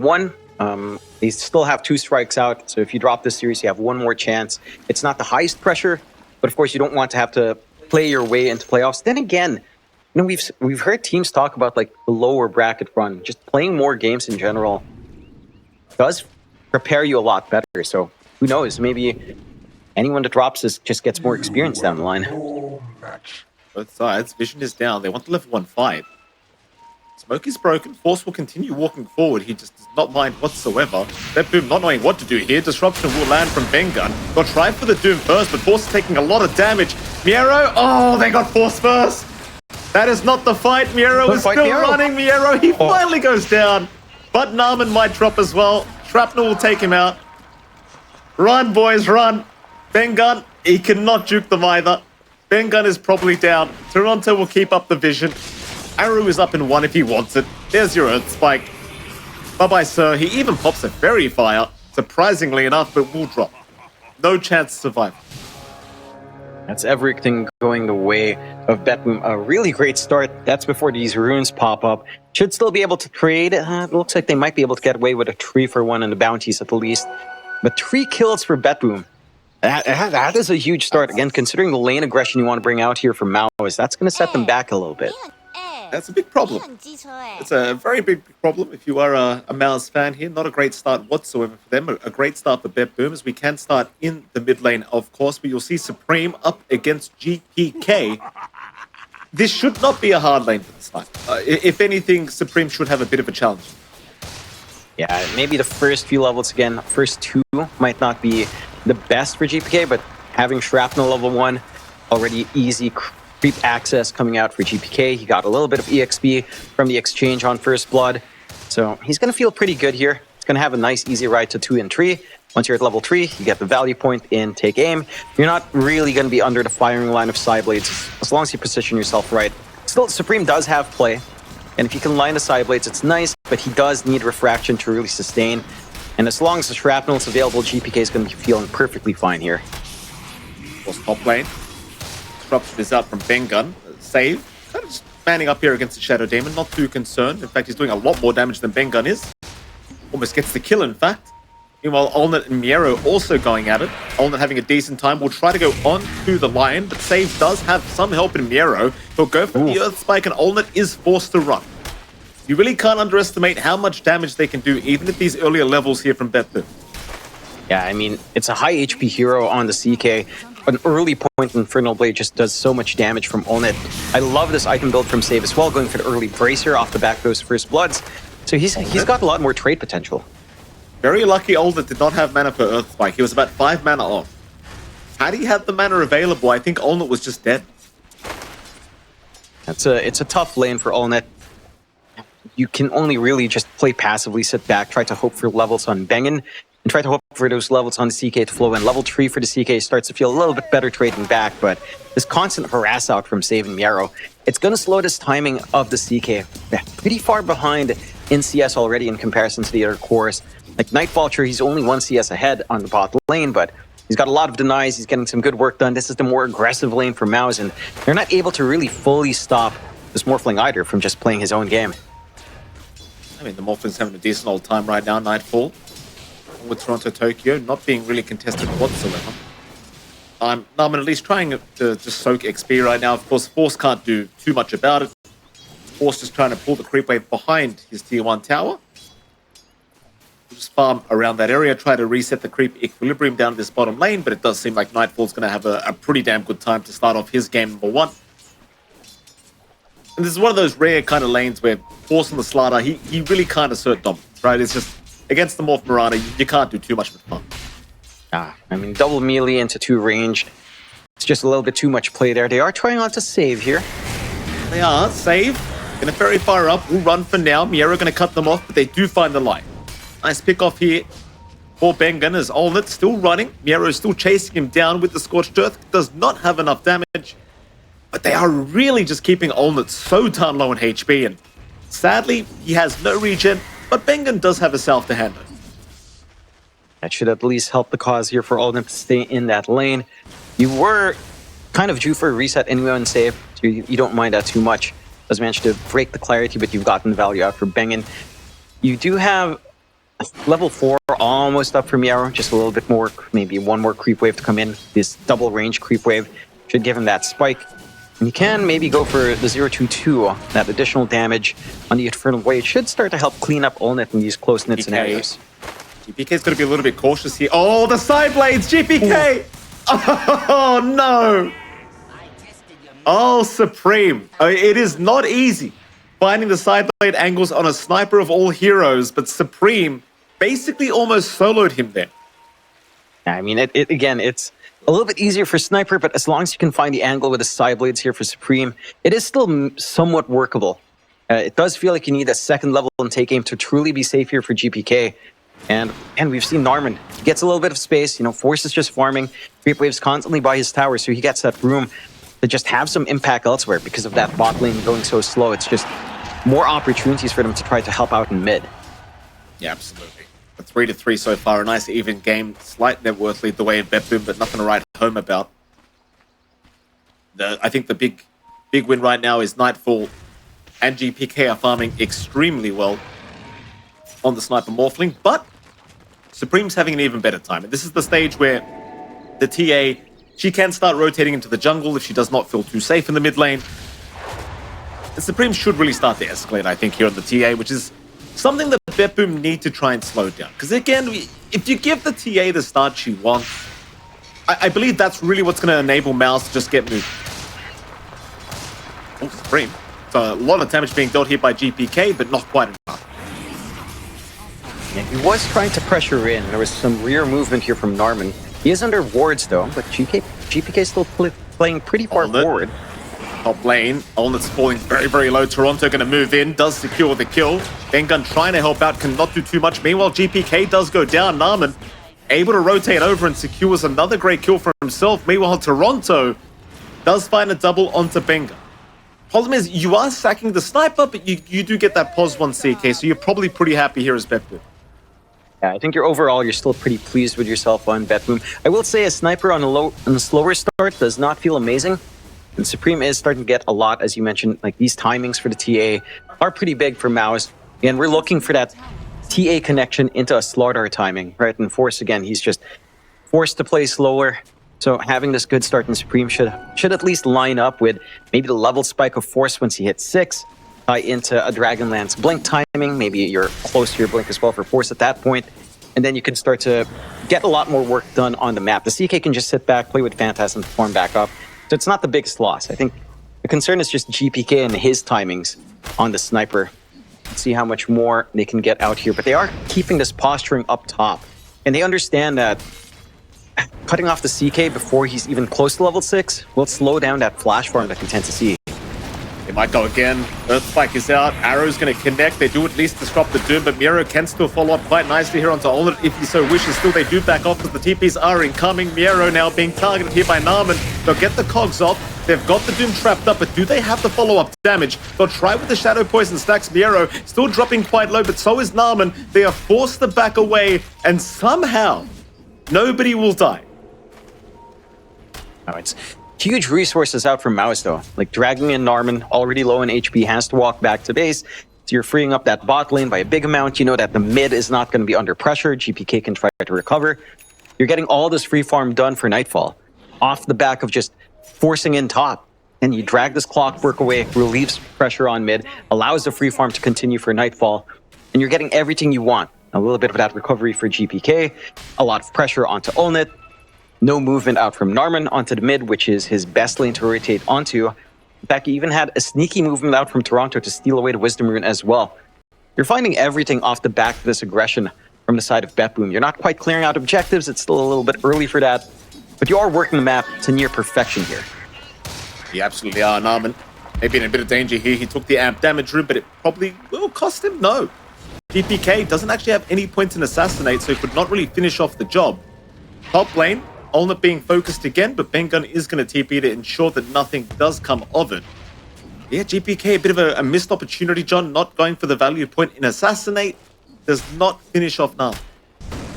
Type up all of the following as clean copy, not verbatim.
1-1. They still have 2 strikes out, so if you drop this series, you have 1 more chance. It's not the highest pressure, but of course you don't want to have to play your way into playoffs. Then again, you know, we've heard teams talk about like the lower bracket run. Just playing more games in general does prepare you a lot better. So who knows? Maybe anyone that drops this just gets more experience down the line. Both sides, vision is down. They want to level 1 fight. Smoke is broken. Force will continue walking forward. He just does not mind whatsoever. BetBoom not knowing what to do here. Disruption will land from Bengun. They'll try for the Doom first, but Force is taking a lot of damage. Miero, oh, they got Force first. That is not the fight. Miero is still running. Miero, he finally goes down. But Naaman might drop as well. Shrapnel will take him out. Run, boys, run. Bengun, he cannot juke them either. Bengun is probably down. Toronto will keep up the vision. Arrow is up in 1 if he wants it. There's your Earth Spike. Bye-bye, sir. He even pops a Fairy Fire, surprisingly enough, but will drop. No chance to survive. That's everything going the way of BetBoom. A really great start. That's before these runes pop up. Should still be able to trade. It looks like they might be able to get away with a 3-for-1 in the bounties at the least. But 3 kills for BetBoom. That is a huge start. Again, considering the lane aggression you want to bring out here from MOUZ, that's going to set them back a little bit. That's a big problem. It's a very big problem if you are a MOUZ fan here. Not a great start whatsoever for them. A great start for BetBoom, as we can start in the mid lane, of course, but you'll see Supreme up against GPK. This should not be a hard lane for this time. If anything, Supreme should have a bit of a challenge. Yeah, maybe the first few levels, again, first 2 might not be the best for GPK, but having Shrapnel level 1, already easy creep access coming out for GPK. He got a little bit of EXP from the exchange on First Blood. So he's going to feel pretty good here. He's going to have a nice easy ride to 2 and 3. Once you're at level 3, you get the value point in Take Aim. You're not really going to be under the firing line of Psyblades as long as you position yourself right. Still, Supreme does have play. And if you can line the Psyblades, it's nice, but he does need Refraction to really sustain. And as long as the Shrapnel is available, GPK is going to be feeling perfectly fine here. Of course, top lane. Disruption is out from Bengun. Save. Kind of just manning up here against the Shadow Demon. Not too concerned. In fact, he's doing a lot more damage than Bengun is. Almost gets the kill, in fact. Meanwhile, Olnet and Miero also going at it. Olnet having a decent time. Will try to go on to the line, but Save does have some help in Miero. He'll go for the Earth Spike, and Olnet is forced to run. You really can't underestimate how much damage they can do, even at these earlier levels here from BetBoom. Yeah, I mean, it's a high HP hero on the CK. An early point Infernal Blade just does so much damage from Olnet. I love this item build from Save as well, going for the early Bracer off the back of those First Bloods. So he's got a lot more trade potential. Very lucky Olnet did not have mana for Earth Spike. He was about 5 mana off. Had he had the mana available, I think Olnet was just dead. It's a tough lane for Olnet. You can only really just play passively, sit back, try to hope for levels on Bengen, and try to hope for those levels on the CK to flow in. Level 3 for the CK starts to feel a little bit better trading back, but this constant harass out from Save and Miero, it's going to slow this timing of the CK. Pretty far behind in CS already in comparison to the other cores. Like Night Vulture, he's only 1 CS ahead on the bot lane, but he's got a lot of denies. He's getting some good work done. This is the more aggressive lane for MOUZ, and they're not able to really fully stop this Morphling either from just playing his own game. I mean, the Morphling's having a decent old time right now, Nightfall. With Toronto, Tokyo, not being really contested whatsoever. I'm at least trying to just soak XP right now. Of course, Force can't do too much about it. Force just trying to pull the creep wave behind his tier 1 tower. Just farm around that area, try to reset the creep equilibrium down this bottom lane, but it does seem like Nightfall's going to have a pretty damn good time to start off his game number 1. And this is one of those rare kind of lanes where Force on the Slaughter, he really can't assert dominance, right? It's just, against the Morph Marauder, you can't do too much with fun. I mean, double melee into 2 range. It's just a little bit too much play there. They are trying not to save here. They are. Save. Gonna very far up. We'll run for now. Miero gonna cut them off, but they do find the line. Nice pick off here for Bengun as Olnet still running. Miero is still chasing him down with the Scorched Earth. Does not have enough damage. But they are really just keeping Olnet so darn low in HP, and sadly, he has no regen, but Bengun does have a self to handle. That should at least help the cause here for Olnet to stay in that lane. You were kind of due for a reset anyway on Save, so you don't mind that too much. Does manage to break the clarity, but you've gotten the value out for Bengun. You do have Level 4 almost up for Miaro, just a little bit more, maybe one more creep wave to come in. This double range creep wave should give him that spike. And you can maybe go for the 0-2-2, that additional damage on the Infernal Blade should start to help clean up Olnet in these close-knit scenarios. GPK's going to be a little bit cautious here. Oh, the side blades, GPK! Ooh. Oh, no! Oh, Supreme. It is not easy finding the side blade angles on a sniper of all heroes, but Supreme basically almost soloed him there. I mean, again, it's a little bit easier for Sniper, but as long as you can find the angle with the side blades here for Supreme, it is still somewhat workable. It does feel like you need a second level in take aim to truly be safe here for GPK. And we've seen Narman. He gets a little bit of space, Force is just farming. Creep Wave's constantly by his tower, so he gets that room to just have some impact elsewhere because of that bot lane going so slow. It's just more opportunities for them to try to help out in mid. Yeah, absolutely. A 3-3 so far, a nice even game. Slight net worth lead the way of BetBoom, but nothing to write home about. I think the big win right now is Nightfall and GPK are farming extremely well on the Sniper Morphling, but Supreme's having an even better time. And this is the stage where the TA, she can start rotating into the jungle if she does not feel too safe in the mid lane. And Supreme should really start to escalate, I think, here on the TA, which is something that BetBoom need to try and slow down. Because again, if you give the TA the start she wants, I believe that's really what's going to enable MOUZ to just get moved. Oh, Supreme. So a lot of damage being dealt here by GPK, but not quite enough. Yeah, he was trying to pressure in. There was some rear movement here from Narman. He is under wards, though, but GPK is still playing pretty far forward. Top lane, Olnet's falling very, very low. Toronto going to move in, does secure the kill. Bengun trying to help out, cannot do too much. Meanwhile, GPK does go down. Narman able to rotate over and secures another great kill for himself. Meanwhile, Toronto does find a double onto Bengun. Problem is, you are sacking the sniper, but you do get that pos 1 CK, so you're probably pretty happy here as BetBoom. Yeah, I think you're still pretty pleased with yourself on BetBoom. I will say a sniper on a slower start does not feel amazing. And Supreme is starting to get a lot, as you mentioned. Like, these timings for the TA are pretty big for MOUZ. And we're looking for that TA connection into a Slardar timing, right? And Force, again, he's just forced to play slower. So having this good start in Supreme should at least line up with maybe the level spike of Force once he hits 6, tie into a Dragonlance blink timing. Maybe you're close to your blink as well for Force at that point. And then you can start to get a lot more work done on the map. The CK can just sit back, play with Phantasm, and form back up. So it's not the biggest loss. I think the concern is just GPK and his timings on the sniper. Let's see how much more they can get out here. But they are keeping this posturing up top. And they understand that cutting off the CK before he's even close to level 6 will slow down that flash farm that we tend to see. They might go again. Earthspike is out. Arrow's going to connect. They do at least disrupt the Doom, but Miero can still follow up quite nicely here onto Olnet if he so wishes. Still, they do back off because the TPs are incoming. Miero now being targeted here by Narman. They'll get the cogs off. They've got the Doom trapped up, but do they have the follow-up damage? They'll try with the Shadow Poison stacks. Miero still dropping quite low, but so is Narman. They are forced to back away, and somehow nobody will die. Oh, it's huge resources out from MOUZ, though. Like, dragging in Narman, already low in HP, has to walk back to base. So you're freeing up that bot lane by a big amount. You know that the mid is not going to be under pressure. GPK can try to recover. You're getting all this free farm done for Nightfall off the back of just forcing in top. And you drag this clockwork away, relieves pressure on mid, allows the free farm to continue for Nightfall. And you're getting everything you want. A little bit of that recovery for GPK, a lot of pressure onto Olnet. No movement out from Narman onto the mid, which is his best lane to rotate onto. In fact, he even had a sneaky movement out from Toronto to steal away the Wisdom Rune as well. You're finding everything off the back of this aggression from the side of BetBoom. You're not quite clearing out objectives. It's still a little bit early for that. But you are working the map to near perfection here. You absolutely are, Narman. Maybe in a bit of danger here. He took the amp damage route, but it probably will cost him. No. GPK doesn't actually have any points in Assassinate, so he could not really finish off the job. Top lane, Olnet being focused again, but Bengun is going to TP to ensure that nothing does come of it. Yeah, GPK, a bit of a missed opportunity, John, not going for the value point in Assassinate. Does not finish off now.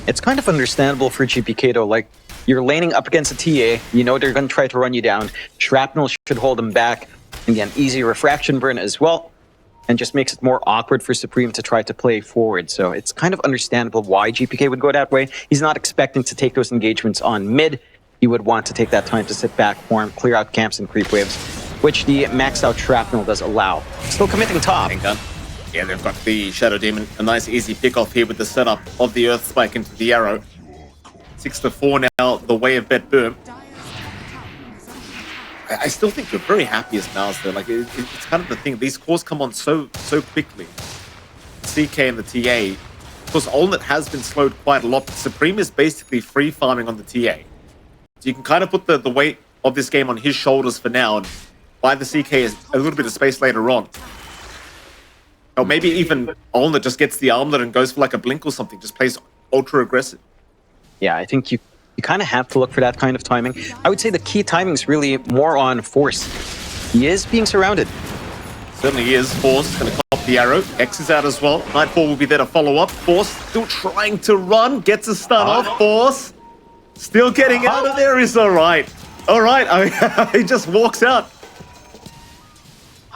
It's kind of understandable for GPK, though. Like, you're laning up against a TA. You know they're going to try to run you down. Shrapnel should hold them back. Again, easy refraction burn as well. and just makes it more awkward for Supreme to try to play forward. So it's kind of understandable why GPK would go that way. He's not expecting to take those engagements on mid. He would want to take that time to sit back, form, clear out camps and creep waves, which the maxed out shrapnel does allow. Still committing top. Yeah, they've got the Shadow Demon. A nice easy pick off here with the setup of the Earth Spike into the arrow. 6-4 now, the way of BetBoom. I still think you're very happy as MOUZ though. Like it's kind of the thing. These cores come on so quickly. CK and the TA. Of course, Olnet has been slowed quite a lot, but Supreme is basically free farming on the TA. So you can kind of put the weight of this game on his shoulders for now and buy the CK a little bit of space later on. Or maybe even Olnet just gets the armlet and goes for like a blink or something. Just plays ultra aggressive. Yeah, I think you kind of have to look for that kind of timing. I would say the key timing is really more on Force. He is being surrounded. Certainly is. Force going to cop the arrow. X is out as well. Nightfall will be there to follow up. Force still trying to run. Gets a stun off. Force still getting out of there. Is all right. All right. He just walks out.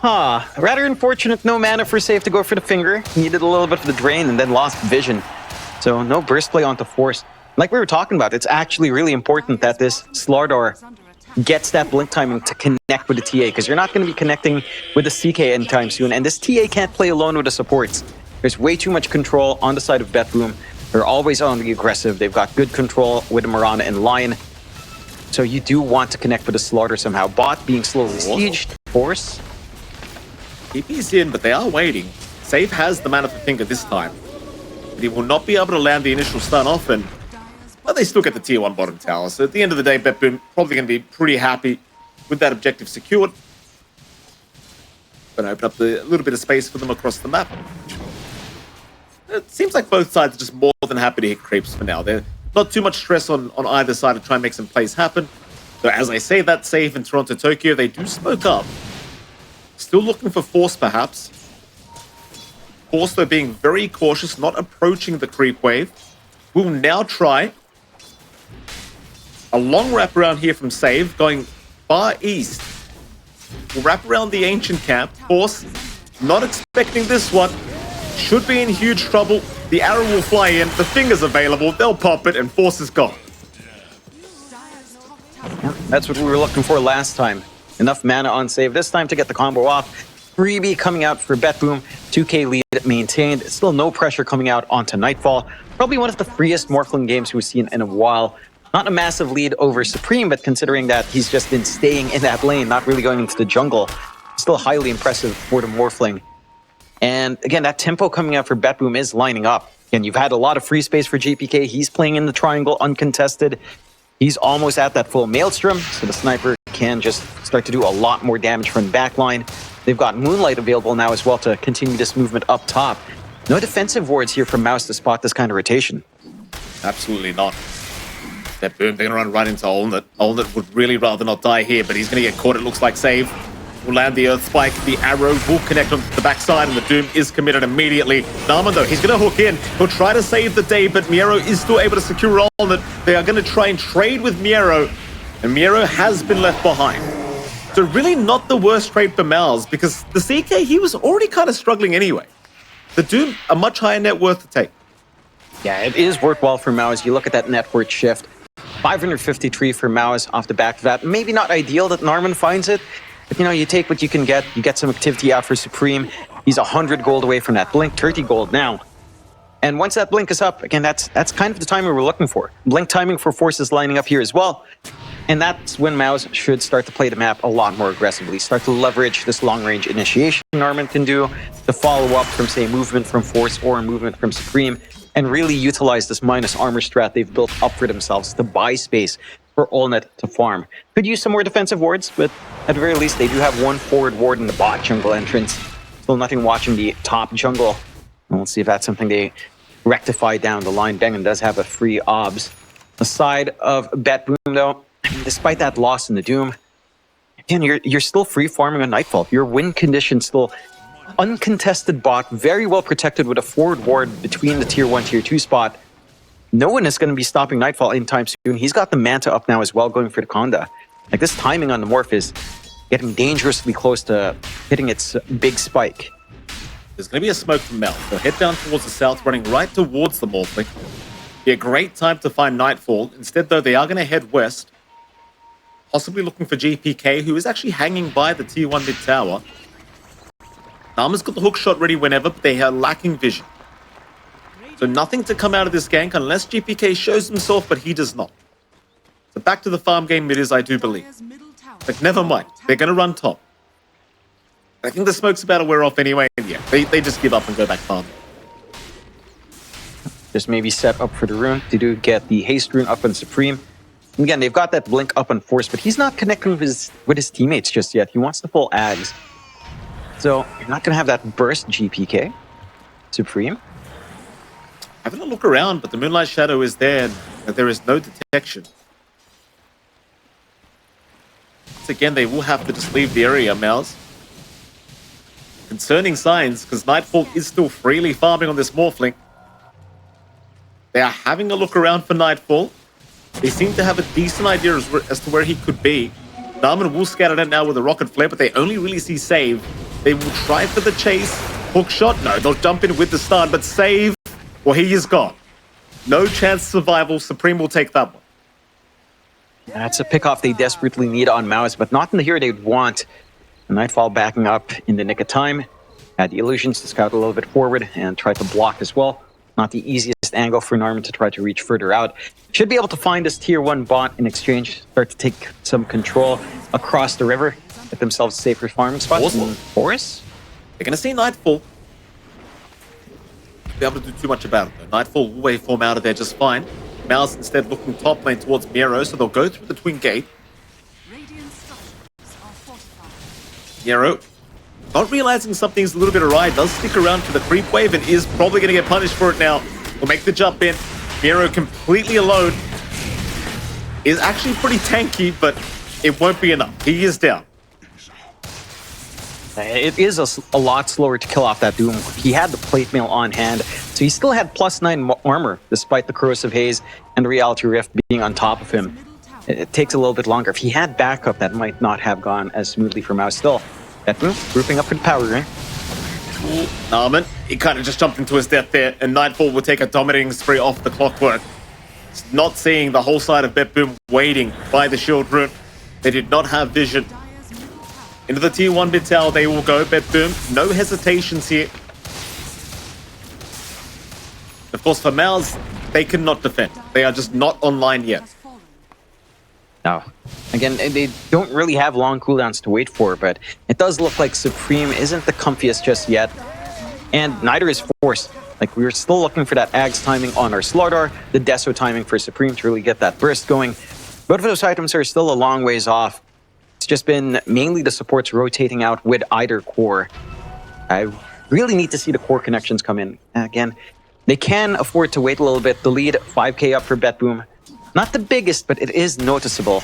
Rather unfortunate. No mana for safe to go for the finger. Needed a little bit of the drain and then lost vision. So no burst play onto Force. Like we were talking about, it's actually really important that this Slardar gets that blink timing to connect with the TA, because you're not going to be connecting with the CK anytime soon, and this TA can't play alone with the supports. There's way too much control on the side of BetBoom. They're always on the aggressive. They've got good control with the Mirana and Lion. So you do want to connect with the Slardar somehow. Bot being slowly sieged. Force. TP's in, but they are waiting. Save has the mana for finger this time. But he will not be able to land the initial stun off, and well, they still get the tier 1 bottom tower. So at the end of the day, BetBoom probably going to be pretty happy with that objective secured. Going to open up a little bit of space for them across the map. It seems like both sides are just more than happy to hit creeps for now. There's not too much stress on either side to try and make some plays happen. So as I say that save in Toronto, Tokyo, they do smoke up. Still looking for Force, perhaps. Force, though, being very cautious, not approaching the creep wave. Will now try a long wraparound here from Save, going far east. We'll wrap around the ancient camp. Force, not expecting this one. Should be in huge trouble. The arrow will fly in. The finger's available. They'll pop it, and Force is gone. Yeah, that's what we were looking for last time. Enough mana on Save this time to get the combo off. Freebie coming out for BetBoom. 2k lead maintained. Still no pressure coming out onto Nightfall. Probably one of the freest Morphling games we've seen in a while. Not a massive lead over Supreme, but considering that he's just been staying in that lane, not really going into the jungle, still highly impressive for the Morphling. And again, that tempo coming out for BetBoom is lining up. Again, you've had a lot of free space for GPK. He's playing in the triangle uncontested. He's almost at that full Maelstrom, so the sniper can just start to do a lot more damage from the backline. They've got Moonlight available now as well to continue this movement up top. No defensive wards here from MOUZ to spot this kind of rotation. Absolutely not. BetBoom, they're going to run right into Olnet. Olnet would really rather not die here, but he's going to get caught, it looks like. Save will land the Earth Spike. The arrow will connect on the backside, and the Doom is committed immediately. Narman, though, he's going to hook in. He'll try to save the day, but Miero is still able to secure Olnet. They are going to try and trade with Miero, and Miero has been left behind. So really not the worst trade for MOUZ, because the CK, he was already kind of struggling anyway. The Doom, a much higher net worth to take. Yeah, it is worthwhile for MOUZ. You look at that net worth shift. 553 for MOUZ off the back of that. Maybe not ideal that Narman finds it, but you know, you take what you can get. You get some activity out for Supreme. He's 100 gold away from that blink, 30 gold now. And once that blink is up, again, that's kind of the timing we're looking for. Blink timing for Forces lining up here as well. And that's when MOUZ should start to play the map a lot more aggressively. Start to leverage this long-range initiation Narman can do, the follow-up from, say, movement from Force or movement from Supreme, and really utilize this minus armor strat they've built up for themselves to buy space for Olnet to farm. Could use some more defensive wards, but at the very least, they do have one forward ward in the bot jungle entrance. Still nothing watching the top jungle. And we'll see if that's something they rectify down the line. Bengen does have a free obs. The side of BetBoom, though, despite that loss in the Doom, again, you're still free farming on Nightfall. Your win condition still uncontested bot, very well protected with a forward ward between the tier 1, tier 2 spot. No one is going to be stopping Nightfall anytime soon. He's got the Manta up now as well, going for the Conda. Like, this timing on the Morph is getting dangerously close to hitting its big spike. There's going to be a smoke from MOUZ. They'll head down towards the south, running right towards the Morphling. Be a great time to find Nightfall. Instead, though, they are going to head west. Possibly looking for GPK, who is actually hanging by the Tier 1 mid tower. Nama's got the hook shot ready whenever, but they are lacking vision. So nothing to come out of this gank unless GPK shows himself, but he does not. So back to the farm game it is, I do believe. But never mind, they're going to run top. I think the smoke's about to wear off anyway, and yeah, they just give up and go back farm. Just maybe set up for the rune. They do get the haste rune up on Supreme. And again, they've got that blink up on Force, but he's not connecting with his teammates just yet. He wants to pull Ags. So you're not going to have that burst GPK. Supreme. Having a look around, but the Moonlight Shadow is there, and there is no detection. Once again, they will have to just leave the area, MOUZ. Concerning signs, because Nightfall is still freely farming on this Morphling. They are having a look around for Nightfall. They seem to have a decent idea as to where he could be. Narman will scatter it now with a rocket flare, but they only really see Save. They will try for the chase. Hook shot? No, they'll jump in with the stun, but Save, well, he is gone. No chance of survival. Supreme will take that one. That's a pickoff they desperately need on MOUZ, but not in the hero they'd want. Nightfall backing up in the nick of time. Had the illusions to scout a little bit forward and try to block as well. Not the easiest angle for Narman to try to reach further out. Should be able to find this tier 1 bot in exchange, start to take some control across the river, get themselves a safer farming spot. Awesome. Forest? They're going to see Nightfall. Be able to do too much about it, though. Nightfall will waveform out of there just fine. MOUZ instead looking top lane towards Miro, so they'll go through the Twin Gate. Miro, not realizing something's a little bit awry, does stick around for the creep wave and is probably going to get punished for it now. Will make the jump in. Miro completely alone. Is actually pretty tanky, but it won't be enough. He is down. It is a lot slower to kill off that Doom. He had the plate mail on hand, so he still had +9 armor, despite the Corrosive Haze and the Reality Rift being on top of him. It takes a little bit longer. If he had backup, that might not have gone as smoothly for MOUZ. Still, BetBoom grouping up for the power ring. Narman, he kind of just jumped into his death there, and Nightfall will take a dominating spree off the Clockwork. Not seeing the whole side of BetBoom waiting by the shield rune. They did not have vision. Into the tier 1 mid tower they will go, BetBoom. No hesitations here. Of course, for MOUZ, they cannot defend. They are just not online yet. No. Again, they don't really have long cooldowns to wait for, but it does look like Supreme isn't the comfiest just yet. And neither is Force. Like, we were still looking for that Ags timing on our Slardar, the Deso timing for Supreme to really get that burst going. Both of those items are still a long ways off. It's just been mainly the supports rotating out with either core. I really need to see the core connections come in. Again, they can afford to wait a little bit. The lead, 5k up for BetBoom. Not the biggest, but it is noticeable.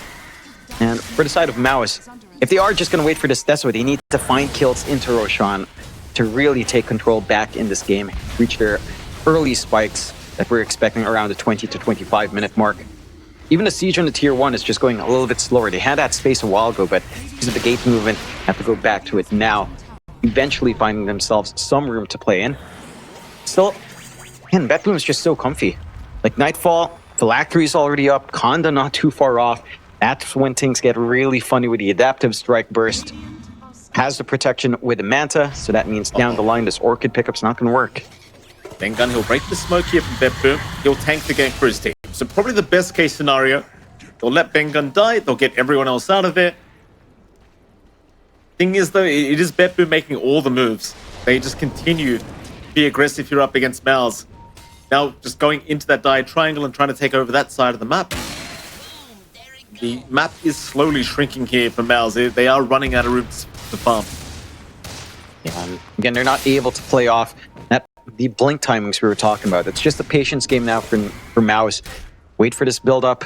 And for the side of MOUZ, if they are just going to wait for this Deso, they need to find kills into Roshan to really take control back in this game, reach their early spikes that we're expecting around the 20 to 25 minute mark. Even the siege on the tier 1 is just going a little bit slower. They had that space a while ago, but because of the gate movement, have to go back to it now. Eventually finding themselves some room to play in. Still, man, BetBoom is just so comfy. Like Nightfall, Phylactery is already up, Conda not too far off. That's when things get really funny with the Adaptive Strike Burst. Has the protection with the Manta, so that means down the line this Orchid pickup's not going to work. Bengun, he'll break the smoke here from BetBoom. He'll tank the gank for his team. So probably the best case scenario. They'll let Bengun die, they'll get everyone else out of there. Thing is though, it is BetBoom making all the moves. They just continue to be aggressive here up against MOUZ. Now just going into that die triangle and trying to take over that side of the map. The map is slowly shrinking here for MOUZ. They are running out of room to farm. Yeah, again, they're not able to play off the blink timings we were talking about. It's just a patience game now for MOUZ. Wait for this build up.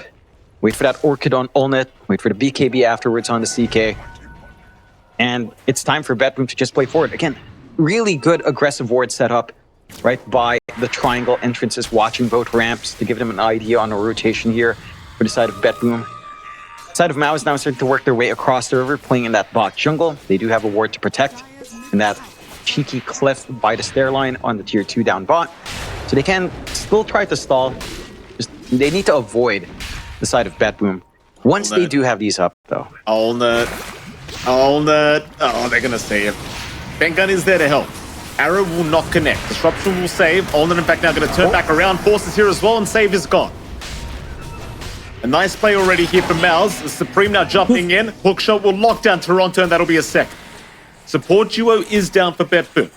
Wait for that Orchid on Ulnet. Wait for the BKB afterwards on the CK. And it's time for BetBoom to just play forward. Again, really good aggressive ward setup right by the triangle entrances, watching both ramps to give them an idea on a rotation here for the side of BetBoom. Side of MOUZ now starting to work their way across the river, playing in that bot jungle. They do have a ward to protect, and that cheeky cliff by the stair line on the tier 2 down bot. So they can still try to stall. Just, they need to avoid the side of BetBoom. Once they do have these up, though. Ulnet. Ulnet. Oh, they're going to save. Bengun is there to help. Arrow will not connect. Disruption will save. Ulnet, in fact, now going to turn back around. Force is here as well, and save is gone. A nice play already here from MOUZ. The Supreme now jumping in. Hookshot will lock down Toronto, and that'll be a second. Support duo is down for BetBoom.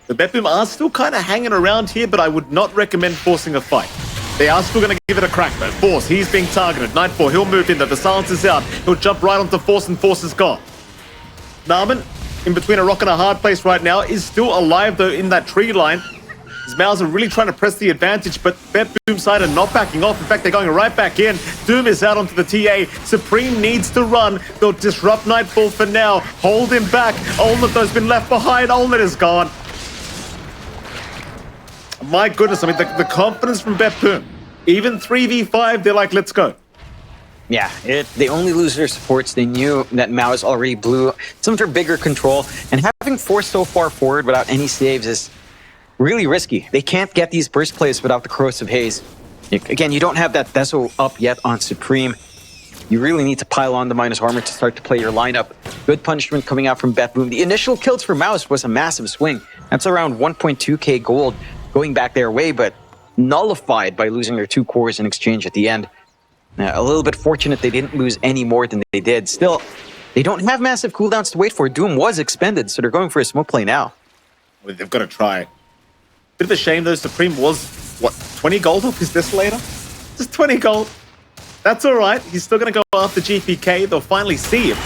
The BetBoom are still kind of hanging around here, but I would not recommend forcing a fight. They are still going to give it a crack, though. Force, he's being targeted. Nightfall, he'll move in, though. The silence is out. He'll jump right onto Force, and Force is gone. Narman, in between a rock and a hard place right now, is still alive, though, in that tree line. His MOUZ are really trying to press the advantage, but BetBoom side are not backing off. In fact, they're going right back in. Doom is out onto the TA. Supreme needs to run. They'll disrupt Nightfall for now. Hold him back. Ulnet, though, has been left behind. Ulnet is gone. My goodness, I mean, the confidence from BetBoom. Even 3v5, they're like, let's go. Yeah, they only lose their supports. They knew that MOUZ already blew some of their bigger control. And having Force so far forward without any saves is really risky. They can't get these burst plays without the Corrosive Haze. Again, you don't have that Deso up yet on Supreme. You really need to pile on the minus armor to start to play your lineup. Good punishment coming out from BetBoom. The initial kills for MOUZ was a massive swing. That's around 1.2k gold going back their way, but nullified by losing their 2 cores in exchange at the end. A little bit fortunate they didn't lose any more than they did. Still, they don't have massive cooldowns to wait for. Doom was expended, so they're going for a smoke play now. Well, they've got to try. Bit of a shame, though. Supreme was, what, 20 gold off his Desolator? Just 20 gold. That's all right. He's still going to go after GPK. They'll finally see him.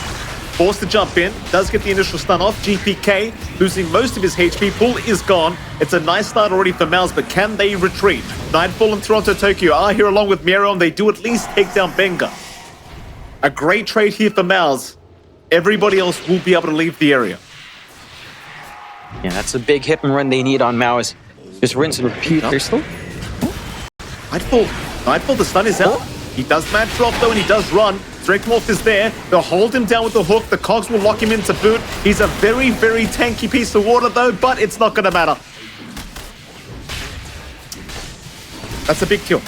Forced to jump in. Does get the initial stun off. GPK, losing most of his HP. Pull is gone. It's a nice start already for MOUZ, but can they retreat? Nightfall and Toronto Tokyo are here along with Miero, and they do at least take down Benga. A great trade here for MOUZ. Everybody else will be able to leave the area. Yeah, that's a big hit and run they need on MOUZ. Just rinse and repeat. They're still... Nightfall, the stun is out. He does mad drop, though, and he does run. Drakemorph is there. They'll hold him down with the hook. The cogs will lock him into boot. He's a very, very tanky piece of water, though, but it's not going to matter. That's a big kill.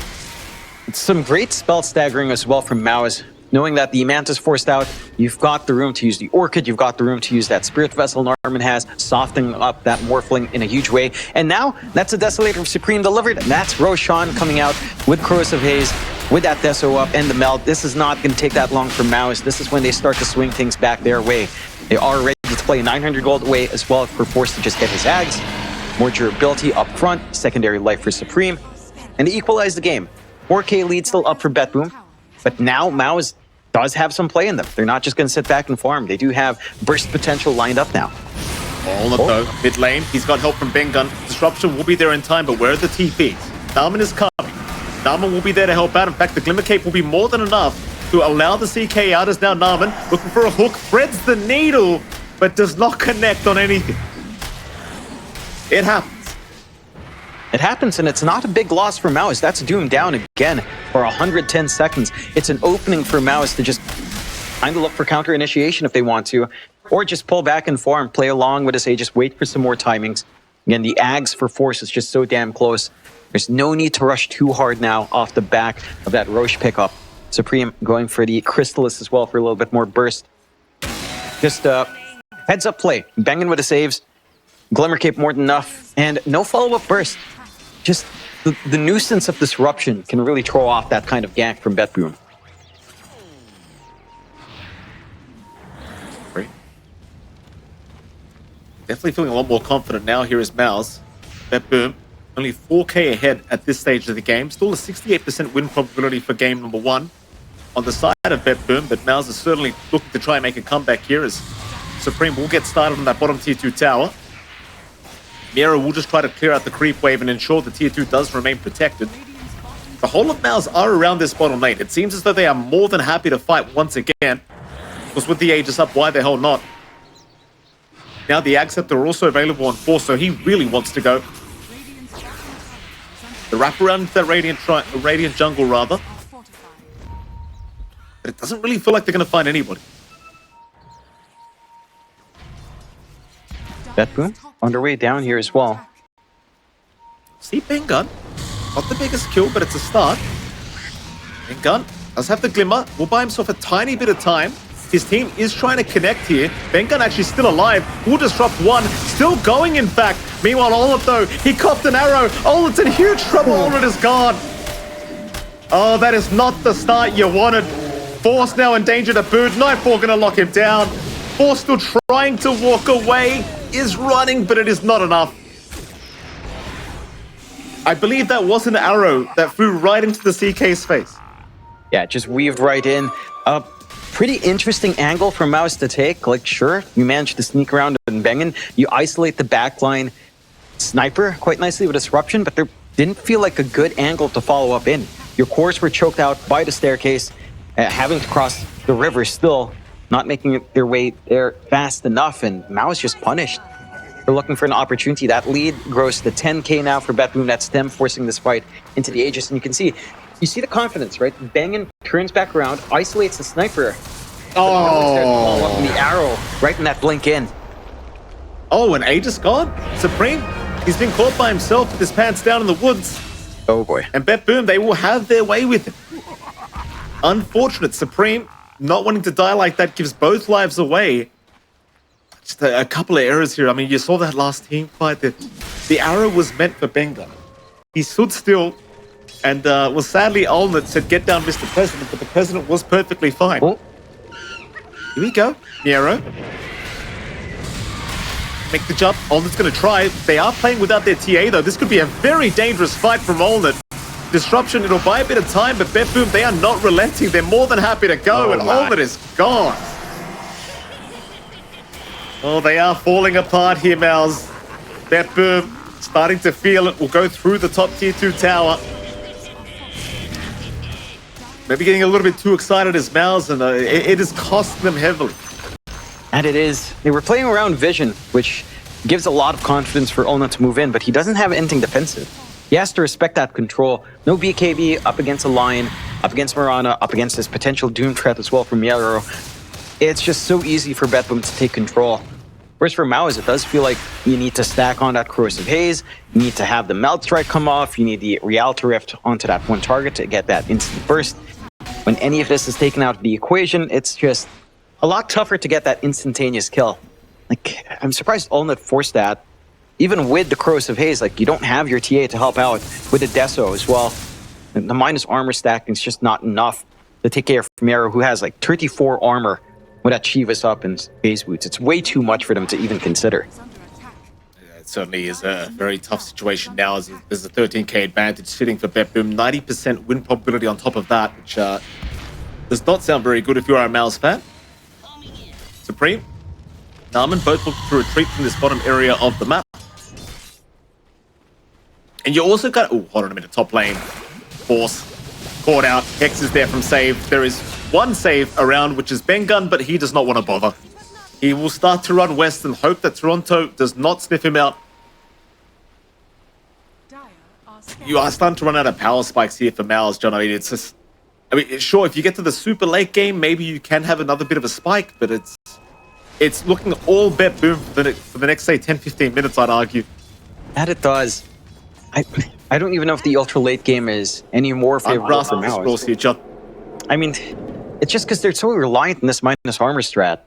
It's some great spell staggering as well from MOUZ. Knowing that the Mantis forced out, you've got the room to use the Orchid, you've got the room to use that Spirit Vessel Narman has, softening up that Morphling in a huge way. And now, that's a Desolator of Supreme delivered. That's Roshan coming out with Corrosive Haze, with that Deso up and the meld. This is not going to take that long for MOUZ. This is when they start to swing things back their way. They are ready to play 900 gold away as well for Force to just get his Ags. More durability up front, secondary life for Supreme, and they equalize the game. 4k lead still up for BetBoom, but now MOUZ does have some play in them. They're not just going to sit back and farm. They do have burst potential lined up now. Ulnet, though, mid lane. He's got help from Bengun. Disruption will be there in time, but where are the TPs? Narman is coming. Narman will be there to help out. In fact, the Glimmer Cape will be more than enough to allow the CK out as now Narman looking for a hook, threads the needle, but does not connect on anything. It happens. It happens, and it's not a big loss for MOUZ. That's Doom down again for 110 seconds. It's an opening for MOUZ to just kind of look for counter initiation if they want to, or just pull back and farm, play along with us, just wait for some more timings. Again, the Ags for Force is just so damn close. There's no need to rush too hard now off the back of that Roche pickup. Supreme going for the Crystallis as well for a little bit more burst. Just heads up play, banging with the saves, Glimmer Cape more than enough, and no follow-up burst. Just the nuisance of disruption can really throw off that kind of gank from BetBoom. Great. Definitely feeling a lot more confident now here is MOUZ. BetBoom only 4k ahead at this stage of the game. Still a 68% win probability for game number 1 on the side of BetBoom, but MOUZ is certainly looking to try and make a comeback here as Supreme will get started on that bottom tier 2 tower. Miero will just try to clear out the creep wave and ensure the tier 2 does remain protected. The whole of MOUZ are around this bottom lane. It seems as though they are more than happy to fight once again. Because with the Aegis up, why the hell not? Now the Acceptor are also available on Force, so he really wants to go. The wraparound into that Radiant jungle, rather. But it doesn't really feel like they're going to find anybody. BetBoom on their way down here as well. See Bengun, not the biggest kill, but it's a start. Bengun does have the glimmer, will buy himself a tiny bit of time. His team is trying to connect here. Bengun actually still alive, will disrupt one, still going in fact. Meanwhile, Olnet though, he copped an arrow. Olnet's in huge trouble, Olnet is gone. Oh, that is not the start you wanted. Force now in danger to boot. Nightfall gonna lock him down. Force still trying to walk away, is running, but it is not enough. I believe that was an arrow that flew right into the CK's face. Yeah, just weaved right in. A pretty interesting angle for MOUZ to take. Like, sure, you managed to sneak around and Bengun. You isolate the backline sniper quite nicely with disruption, but there didn't feel like a good angle to follow up in. Your cores were choked out by the staircase, having to cross the river still, not making their way there fast enough, and MOUZ just punished. They're looking for an opportunity. That lead grows to 10k now for BetBoom. That's them forcing this fight into the Aegis, and you see the confidence, right? Bengun turns back around, isolates the sniper. Oh, the arrow right in that blink in. Oh, and Aegis gone? Supreme, he's been caught by himself with his pants down in the woods. Oh boy. And BetBoom, they will have their way with him. Unfortunate. Supreme, not wanting to die like that, gives both lives away. Just a couple of errors here. I mean, you saw that last team fight. The arrow was meant for Bengun. He stood still, and was sadly Olnet said, "Get down, Mr. President," but the president was perfectly fine. Oh. Here we go. The arrow. Make the jump. Olnet's going to try. They are playing without their TA, though. This could be a very dangerous fight from Olnet. Disruption, it'll buy a bit of time, but BetBoom, they are not relenting. They're more than happy to go, and Olnet is gone. Oh, they are falling apart here, MOUZ. BetBoom starting to feel it. Will go through the top tier 2 tower. Maybe getting a little bit too excited as MOUZ, and it is costing them heavily. And it is. They were playing around vision, which gives a lot of confidence for Olnet to move in, but he doesn't have anything defensive. He has to respect that control. No BKB up against a Lion, up against Mirana, up against this potential Doom threat as well from Yellow. It's just so easy for BetBoom to take control. Whereas for MOUZ, it does feel like you need to stack on that Corrosive Haze, you need to have the Melt Strike come off, you need the Reality Rift onto that one target to get that instant burst. When any of this is taken out of the equation, it's just a lot tougher to get that instantaneous kill. Like, I'm surprised Olnet forced that. Even with the Corrosive Haze, like, you don't have your TA to help out with the Deso as well. And the minus armor stacking is just not enough to take care of Mero, who has like 34 armor with that Chivas up and base boots. It's way too much for them to even consider. Yeah, it certainly is a very tough situation now, as there's a 13k advantage sitting for BetBoom. 90% win probability on top of that, which does not sound very good if you are a MOUZ fan. Supreme, Narman both look to retreat from this bottom area of the map. And you also got... Oh, hold on a minute. Top lane. Force. Caught out. Hex is there from save. There is one save around, which is Bengun, but he does not want to bother. He will start to run west and hope that Toronto does not sniff him out. You are starting to run out of power spikes here for MOUZ, John. I mean, it's just... I mean, sure, if you get to the super late game, maybe you can have another bit of a spike, but it's looking all BetBoom for the next, say, 10-15 minutes, I'd argue. That it does. I don't even know if the ultra late game is any more favorable for MOUZ. I mean, it's just because they're so reliant on this minus armor strat.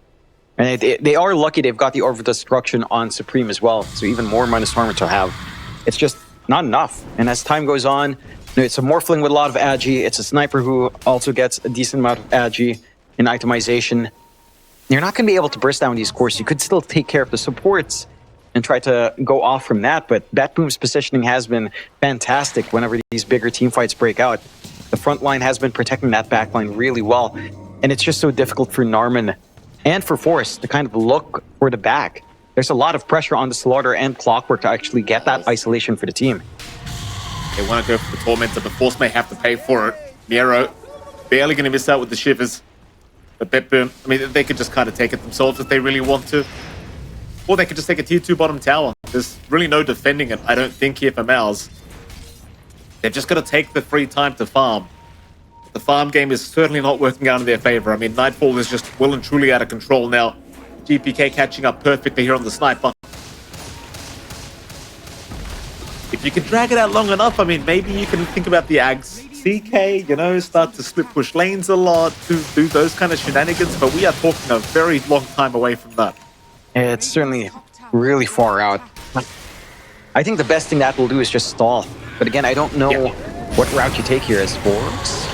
And they are lucky they've got the Orb of Destruction on Supreme as well, so even more minus armor to have. It's just not enough. And as time goes on, it's a Morphling with a lot of agi. It's a Sniper who also gets a decent amount of agi in itemization. You're not going to be able to burst down these cores. You could still take care of the supports and try to go off from that, but BetBoom's positioning has been fantastic whenever these bigger team fights break out. The front line has been protecting that back line really well, and it's just so difficult for Narman and for Force to kind of look for the back. There's a lot of pressure on the Slaughter and Clockwork to actually get that isolation for the team. They want to go for the Tormentor, but Force may have to pay for it. Nero barely going to miss out with the Shivers. But BetBoom, I mean, they could just kind of take it themselves if they really want to. Or they could just take a tier 2 bottom tower. There's really no defending it, I don't think, here for MOUZ. They've just got to take the free time to farm. The farm game is certainly not working out in their favor. I mean, Nightfall is just well and truly out of control now. GPK catching up perfectly here on the Sniper. If you can drag it out long enough, I mean, maybe you can think about the Ags CK, you know, start to split push lanes a lot, do those kind of shenanigans, but we are talking a very long time away from that. It's certainly really far out. I think the best thing that will do is just stall. But again, I don't know what route you take here as Force.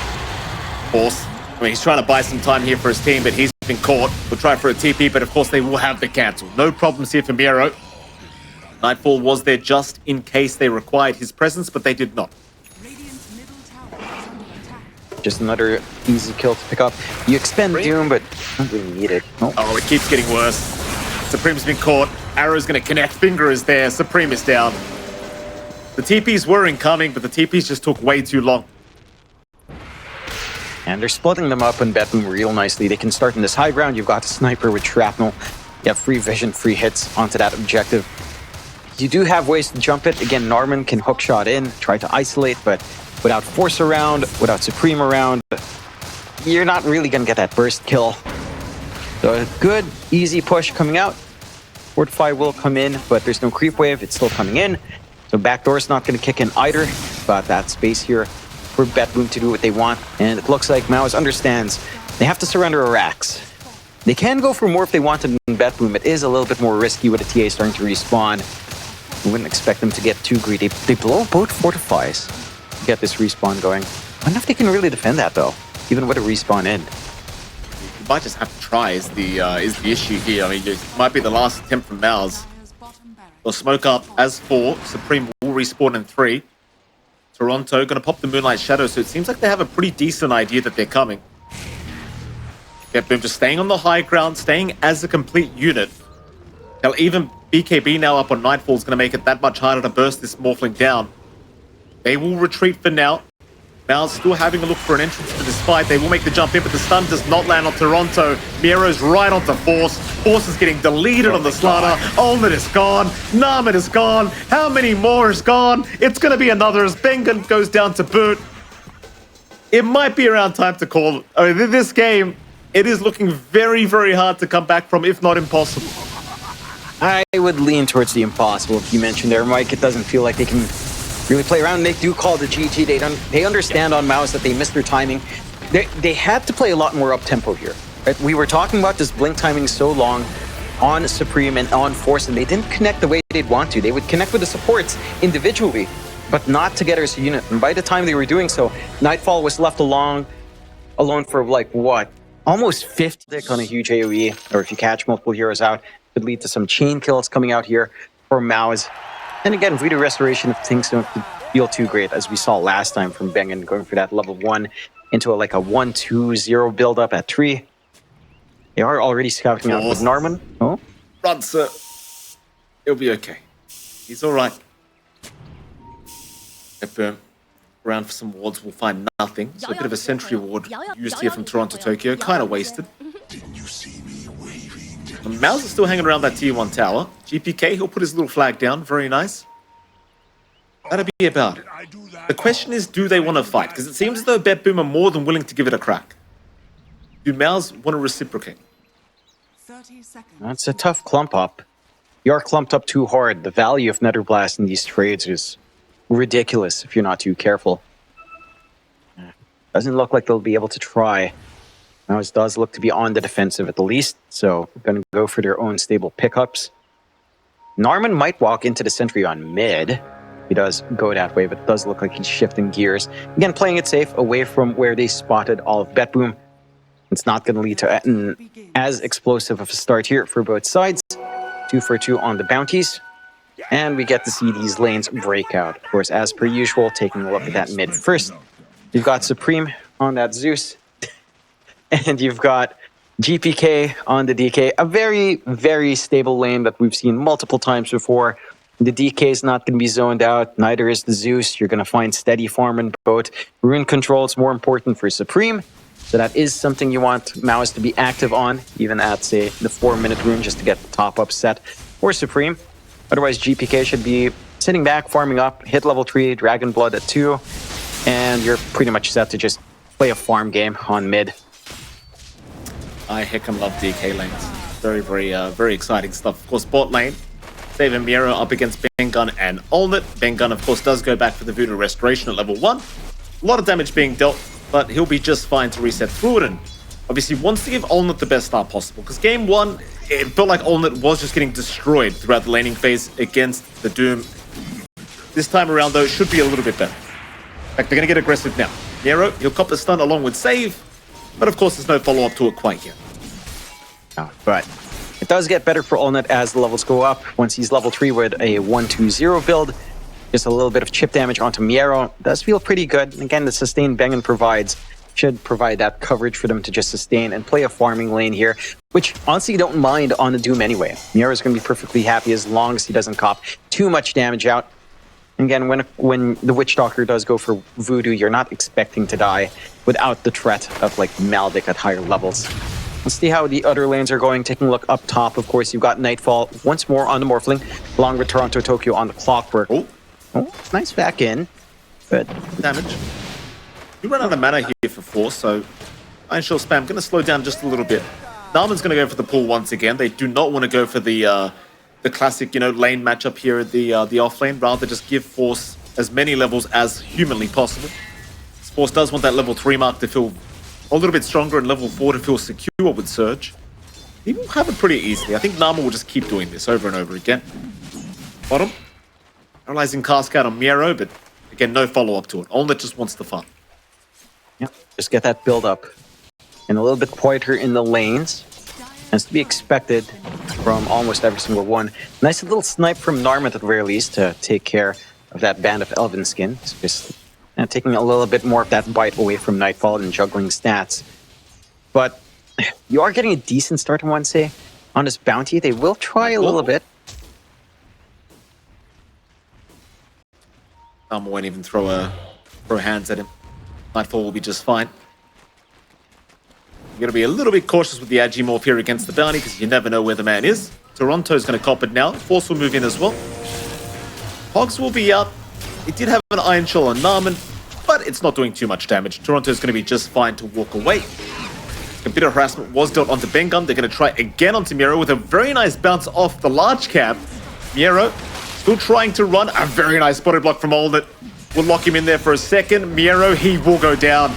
Force. I mean, he's trying to buy some time here for his team, but he's been caught. We'll try for a TP, but of course they will have the cancel. No problems here for Miro. Nightfall was there just in case they required his presence, but they did not. Just another easy kill to pick up. You expend Doom, but don't really need it. Nope. Oh, it keeps getting worse. Supreme's been caught. Arrow's going to connect. Finger is there. Supreme is down. The TPs were incoming, but the TPs just took way too long. And they're splitting them up in BetBoom real nicely. They can start in this high ground. You've got the sniper with shrapnel. You have free vision, free hits onto that objective. You do have ways to jump it. Again, Norman can hook shot in, try to isolate, but without Force around, without Supreme around, you're not really going to get that burst kill. So a good, easy push coming out. Fortify will come in, but there's no creep wave. It's still coming in. So backdoor's not going to kick in either. Got that space here for BetBoom to do what they want. And it looks like MOUZ understands they have to surrender a Rax. They can go for more if they wanted in BetBoom. It is a little bit more risky with a TA starting to respawn. We wouldn't expect them to get too greedy. They blow both Fortifies to get this respawn going. I don't know if they can really defend that, though, even with a respawn in. You might just have to try is the issue here. I mean, it might be the last attempt from MOUZ. They'll smoke up as 4. Supreme will respawn in 3. Toronto going to pop the Moonlight Shadow, so it seems like they have a pretty decent idea that they're coming. BetBoom just staying on the high ground, staying as a complete unit. Now, even BKB now up on Nightfall is going to make it that much harder to burst this Morphling down. They will retreat for now. MOUZ still having a look for an entrance to this fight. They will make the jump in, but the stun does not land on Toronto. Miro's right onto Force. Force is getting deleted on the Slaughter. Ultimate is gone. Narmit is gone. How many more is gone? It's going to be another as Bengen goes down to boot. It might be around time to call. I mean, this game, it is looking very, very hard to come back from, if not impossible. I would lean towards the impossible. If you mentioned there, Mike, it doesn't feel like they can really play around. They do call the GG. They understand on MOUZ that they missed their timing. They had to play a lot more up-tempo here. Right? We were talking about this blink timing so long on Supreme and on Force, and they didn't connect the way they'd want to. They would connect with the supports individually, but not together as a unit. And by the time they were doing so, Nightfall was left alone for like, what? Almost 50 on a huge AoE, or if you catch multiple heroes out, could lead to some chain kills coming out here for MOUZ. And again, Voodoo Restoration, if things don't feel too great, as we saw last time from Bengen going for that level 1 into like a 1-2-0 build-up at 3. They are already scouting out with Norman. Oh, Run, sir. It'll be okay. He's all right. If around for some wards, we'll find nothing. So a bit of a sentry ward used here from Toronto, Tokyo. Kind of wasted. MOUZ is still hanging around that tier 1 tower. GPK, he'll put his little flag down. Very nice. That'll be about it. The question is, do they want to fight? Because it seems as though BetBoom are more than willing to give it a crack. Do MOUZ want to reciprocate? 30 seconds. That's a tough clump up. You are clumped up too hard. The value of Netherblast in these trades is ridiculous if you're not too careful. Doesn't look like they'll be able to try. MOUZ does look to be on the defensive at the least, so going to go for their own stable pickups. Norman might walk into the sentry on mid. He does go that way, but it does look like he's shifting gears. Again, playing it safe, away from where they spotted all of BetBoom. It's not going to lead to an as explosive of a start here for both sides. 2 for 2 on the bounties. And we get to see these lanes break out. Of course, as per usual, taking a look at that mid first. You've got Supreme on that Zeus. And you've got GPK on the DK. A very, very stable lane that we've seen multiple times before. The DK is not going to be zoned out. Neither is the Zeus. You're going to find steady farm in both. Rune control is more important for Supreme. So that is something you want MOUZ to be active on, even at, say, the 4-minute rune, just to get the top-up set for Supreme. Otherwise, GPK should be sitting back, farming up, hit level 3, Dragon Blood at 2, and you're pretty much set to just play a farm game on mid. I heckin' love DK lanes. Very, very exciting stuff. Of course, bot lane. Saving Miero up against Bengun and Olnit. Bengun, of course, does go back for the Voodoo Restoration at level 1. A lot of damage being dealt, but he'll be just fine to reset through it. And obviously wants to give Olnit the best start possible, because game 1, it felt like Olnit was just getting destroyed throughout the laning phase against the Doom. This time around, though, it should be a little bit better. In fact, they're going to get aggressive now. Miero, he'll cop the stun along with save, but of course there's no follow-up to it quite yet. Oh, but it does get better for Olnit as the levels go up. Once he's level 3 with a 1-2-0 build, just a little bit of chip damage onto Miero does feel pretty good. And again, the sustain Bengun provides should provide that coverage for them to just sustain and play a farming lane here, which honestly you don't mind on the Doom anyway. Miero's going to be perfectly happy as long as he doesn't cop too much damage out. And again, when the Witch Doctor does go for Voodoo, you're not expecting to die without the threat of like Maldic at higher levels. Let's see how the other lanes are going. Taking a look up top, of course, you've got Nightfall once more on the Morphling, along with Toronto Tokyo on the Clockwork. Oh, nice back in. Good. Damage. You run out of mana here for Force, so Iron Shell spam going to slow down just a little bit. Narman's going to go for the pull once again. They do not want to go for the classic, lane matchup here at the off lane. Rather just give Force as many levels as humanly possible. Force does want that level 3 mark to feel a little bit stronger, and level 4 to feel secure with Surge. He will have it pretty easily. I think Nama will just keep doing this over and over again. Bottom. Paralyzing Cascade on Miero, but again, no follow-up to it. Olnit just wants the fun. Yeah, just get that build up. And a little bit quieter in the lanes. As to be expected from almost every single one. Nice little snipe from Narman at the very least to take care of that band of Elven Skin. It's just taking a little bit more of that bite away from Nightfall and juggling stats. But you are getting a decent start, I want to say, on this bounty. They will try a little bit. Narman won't even throw hands at him. Nightfall will be just fine. You gotta be a little bit cautious with the Agimorph here against the bounty, because you never know where the man is. Toronto's gonna cop it now. Force will move in as well. Hogs will be out. It did have an Iron Shell on Narman, but it's not doing too much damage. Toronto's gonna be just fine to walk away. Computer harassment was dealt onto Bengun. They're gonna try again onto Miero with a very nice bounce off the large cap. Miero still trying to run. A very nice spotted block from Olnit. We'll lock him in there for a second. Miero, he will go down.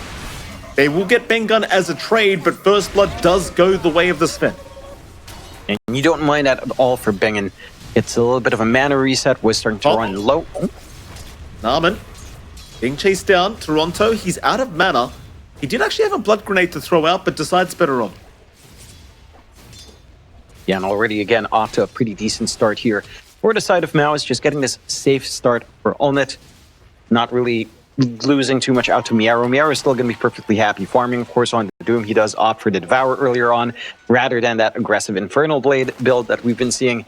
They will get Bengun as a trade, but First Blood does go the way of the Sven. And you don't mind that at all for Bengun. It's a little bit of a mana reset. Was starting to run low. Narman being chased down. Toronto, he's out of mana. He did actually have a blood grenade to throw out, but decides better on. Yeah, and already again off to a pretty decent start here. For the side of MOUZ, just getting this safe start for Olnit. Not really losing too much out to Miero. Miero is still going to be perfectly happy farming, of course, on the Doom. He does opt for the Devour earlier on, rather than that aggressive Infernal Blade build that we've been seeing.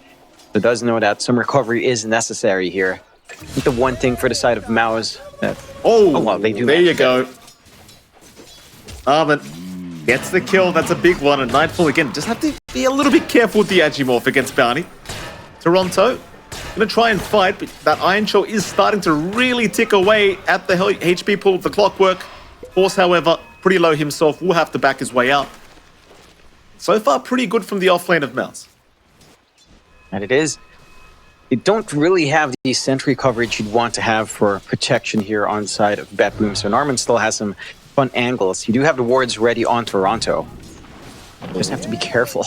So does know that some recovery is necessary here. I think the one thing for the side of MOUZ that... well, they do. There you go. Narman gets the kill. That's a big one. And Nightfall, again, just have to be a little bit careful with the Agimorph against Bounty. Toronto gonna try and fight, but that Iron Shell is starting to really tick away at the HP pool of the Clockwork. Force, however, pretty low himself, will have to back his way out. So far, pretty good from the offlane of MOUZ. And it is. You don't really have the sentry coverage you'd want to have for protection here on the side of BetBoom, so Narman still has some fun angles. You do have the wards ready on Toronto. Just have to be careful.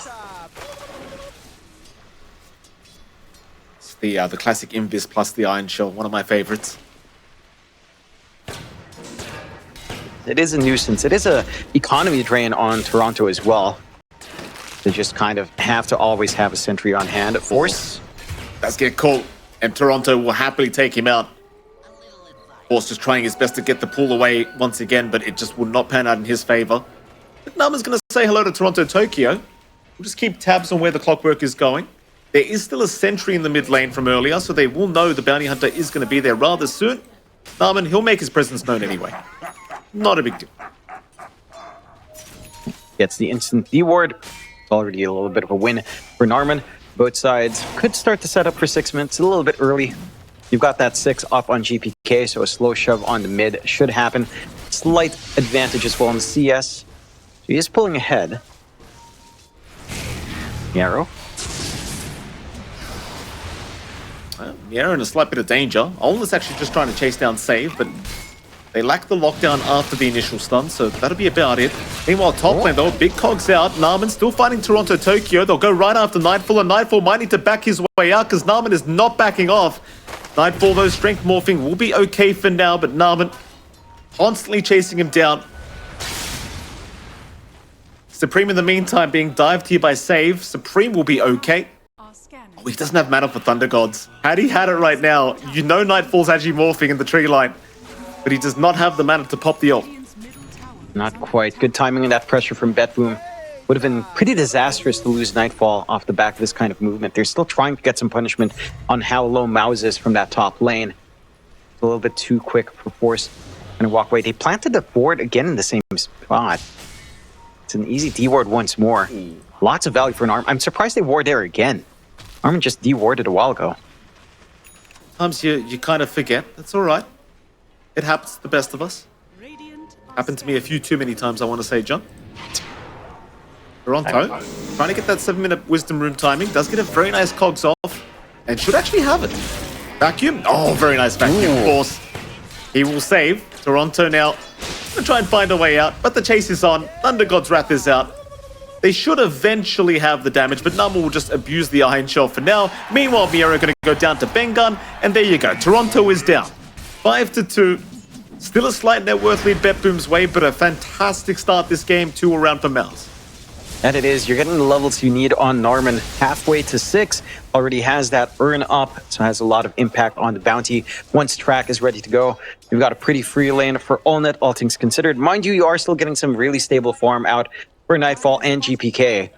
The classic Invis plus the Iron Shell, one of my favorites. It is a nuisance. It is a economy drain on Toronto as well. They just kind of have to always have a sentry on hand. Force. Let's get caught, and Toronto will happily take him out. Force just trying his best to get the pull away once again, but it just will not pan out in his favor. But Nama's going to say hello to Toronto Tokyo. We'll just keep tabs on where the Clockwork is going. There is still a sentry in the mid lane from earlier, so they will know the Bounty Hunter is going to be there rather soon. Narman, he'll make his presence known anyway. Not a big deal. Gets the instant D-ward. It's already a little bit of a win for Narman. Both sides could start to set up for 6 minutes a little bit early. You've got that 6 up on GPK, so a slow shove on the mid should happen. Slight advantage as well in CS. So he is pulling ahead. Yarrow. Miera in a slight bit of danger. Olna's actually just trying to chase down Save, but they lack the lockdown after the initial stun, so that'll be about it. Meanwhile, top lane though, big cogs out. Narman still fighting Toronto Tokyo. They'll go right after Nightfall, and Nightfall might need to back his way out because Narman is not backing off. Nightfall though, strength morphing will be okay for now, but Narman constantly chasing him down. Supreme in the meantime being dived here by Save. Supreme will be okay. Oh, he doesn't have mana for Thunder Gods. Had he had it right now, you know Nightfall's actually morphing in the tree line. But he does not have the mana to pop the ult. Not quite. Good timing in that pressure from BetBoom. Would have been pretty disastrous to lose Nightfall off the back of this kind of movement. They're still trying to get some punishment on how low MOUZ is from that top lane. A little bit too quick for Force and walk away. They planted the board again in the same spot. It's an easy D-ward once more. Lots of value for an Arm. I'm surprised they ward there again. Armin just D-warded a while ago. Sometimes you kind of forget. That's all right. It happens to the best of us. Happened to me a few too many times, I want to say, John. Toronto, trying to get that 7-minute Wisdom Rune timing. Does get a very nice cogs off. And should actually have it. Vacuum. Oh, very nice vacuum, of course. He will save. Toronto now going to try and find a way out. But the chase is on. Thunder God's Wrath is out. They should eventually have the damage, but Nama will just abuse the Iron Shell for now. Meanwhile, Miera going to go down to Bengun. And there you go. Toronto is down. 5-2. Still a slight net worth lead BetBoom's way, but a fantastic start this game. 2 around for MOUZ. And it is. You're getting the levels you need on Norman. Halfway to 6. Already has that earn up, so has a lot of impact on the bounty. Once track is ready to go, you've got a pretty free lane for Allnet, all things considered. Mind you, you are still getting some really stable farm out for Nightfall and GPK.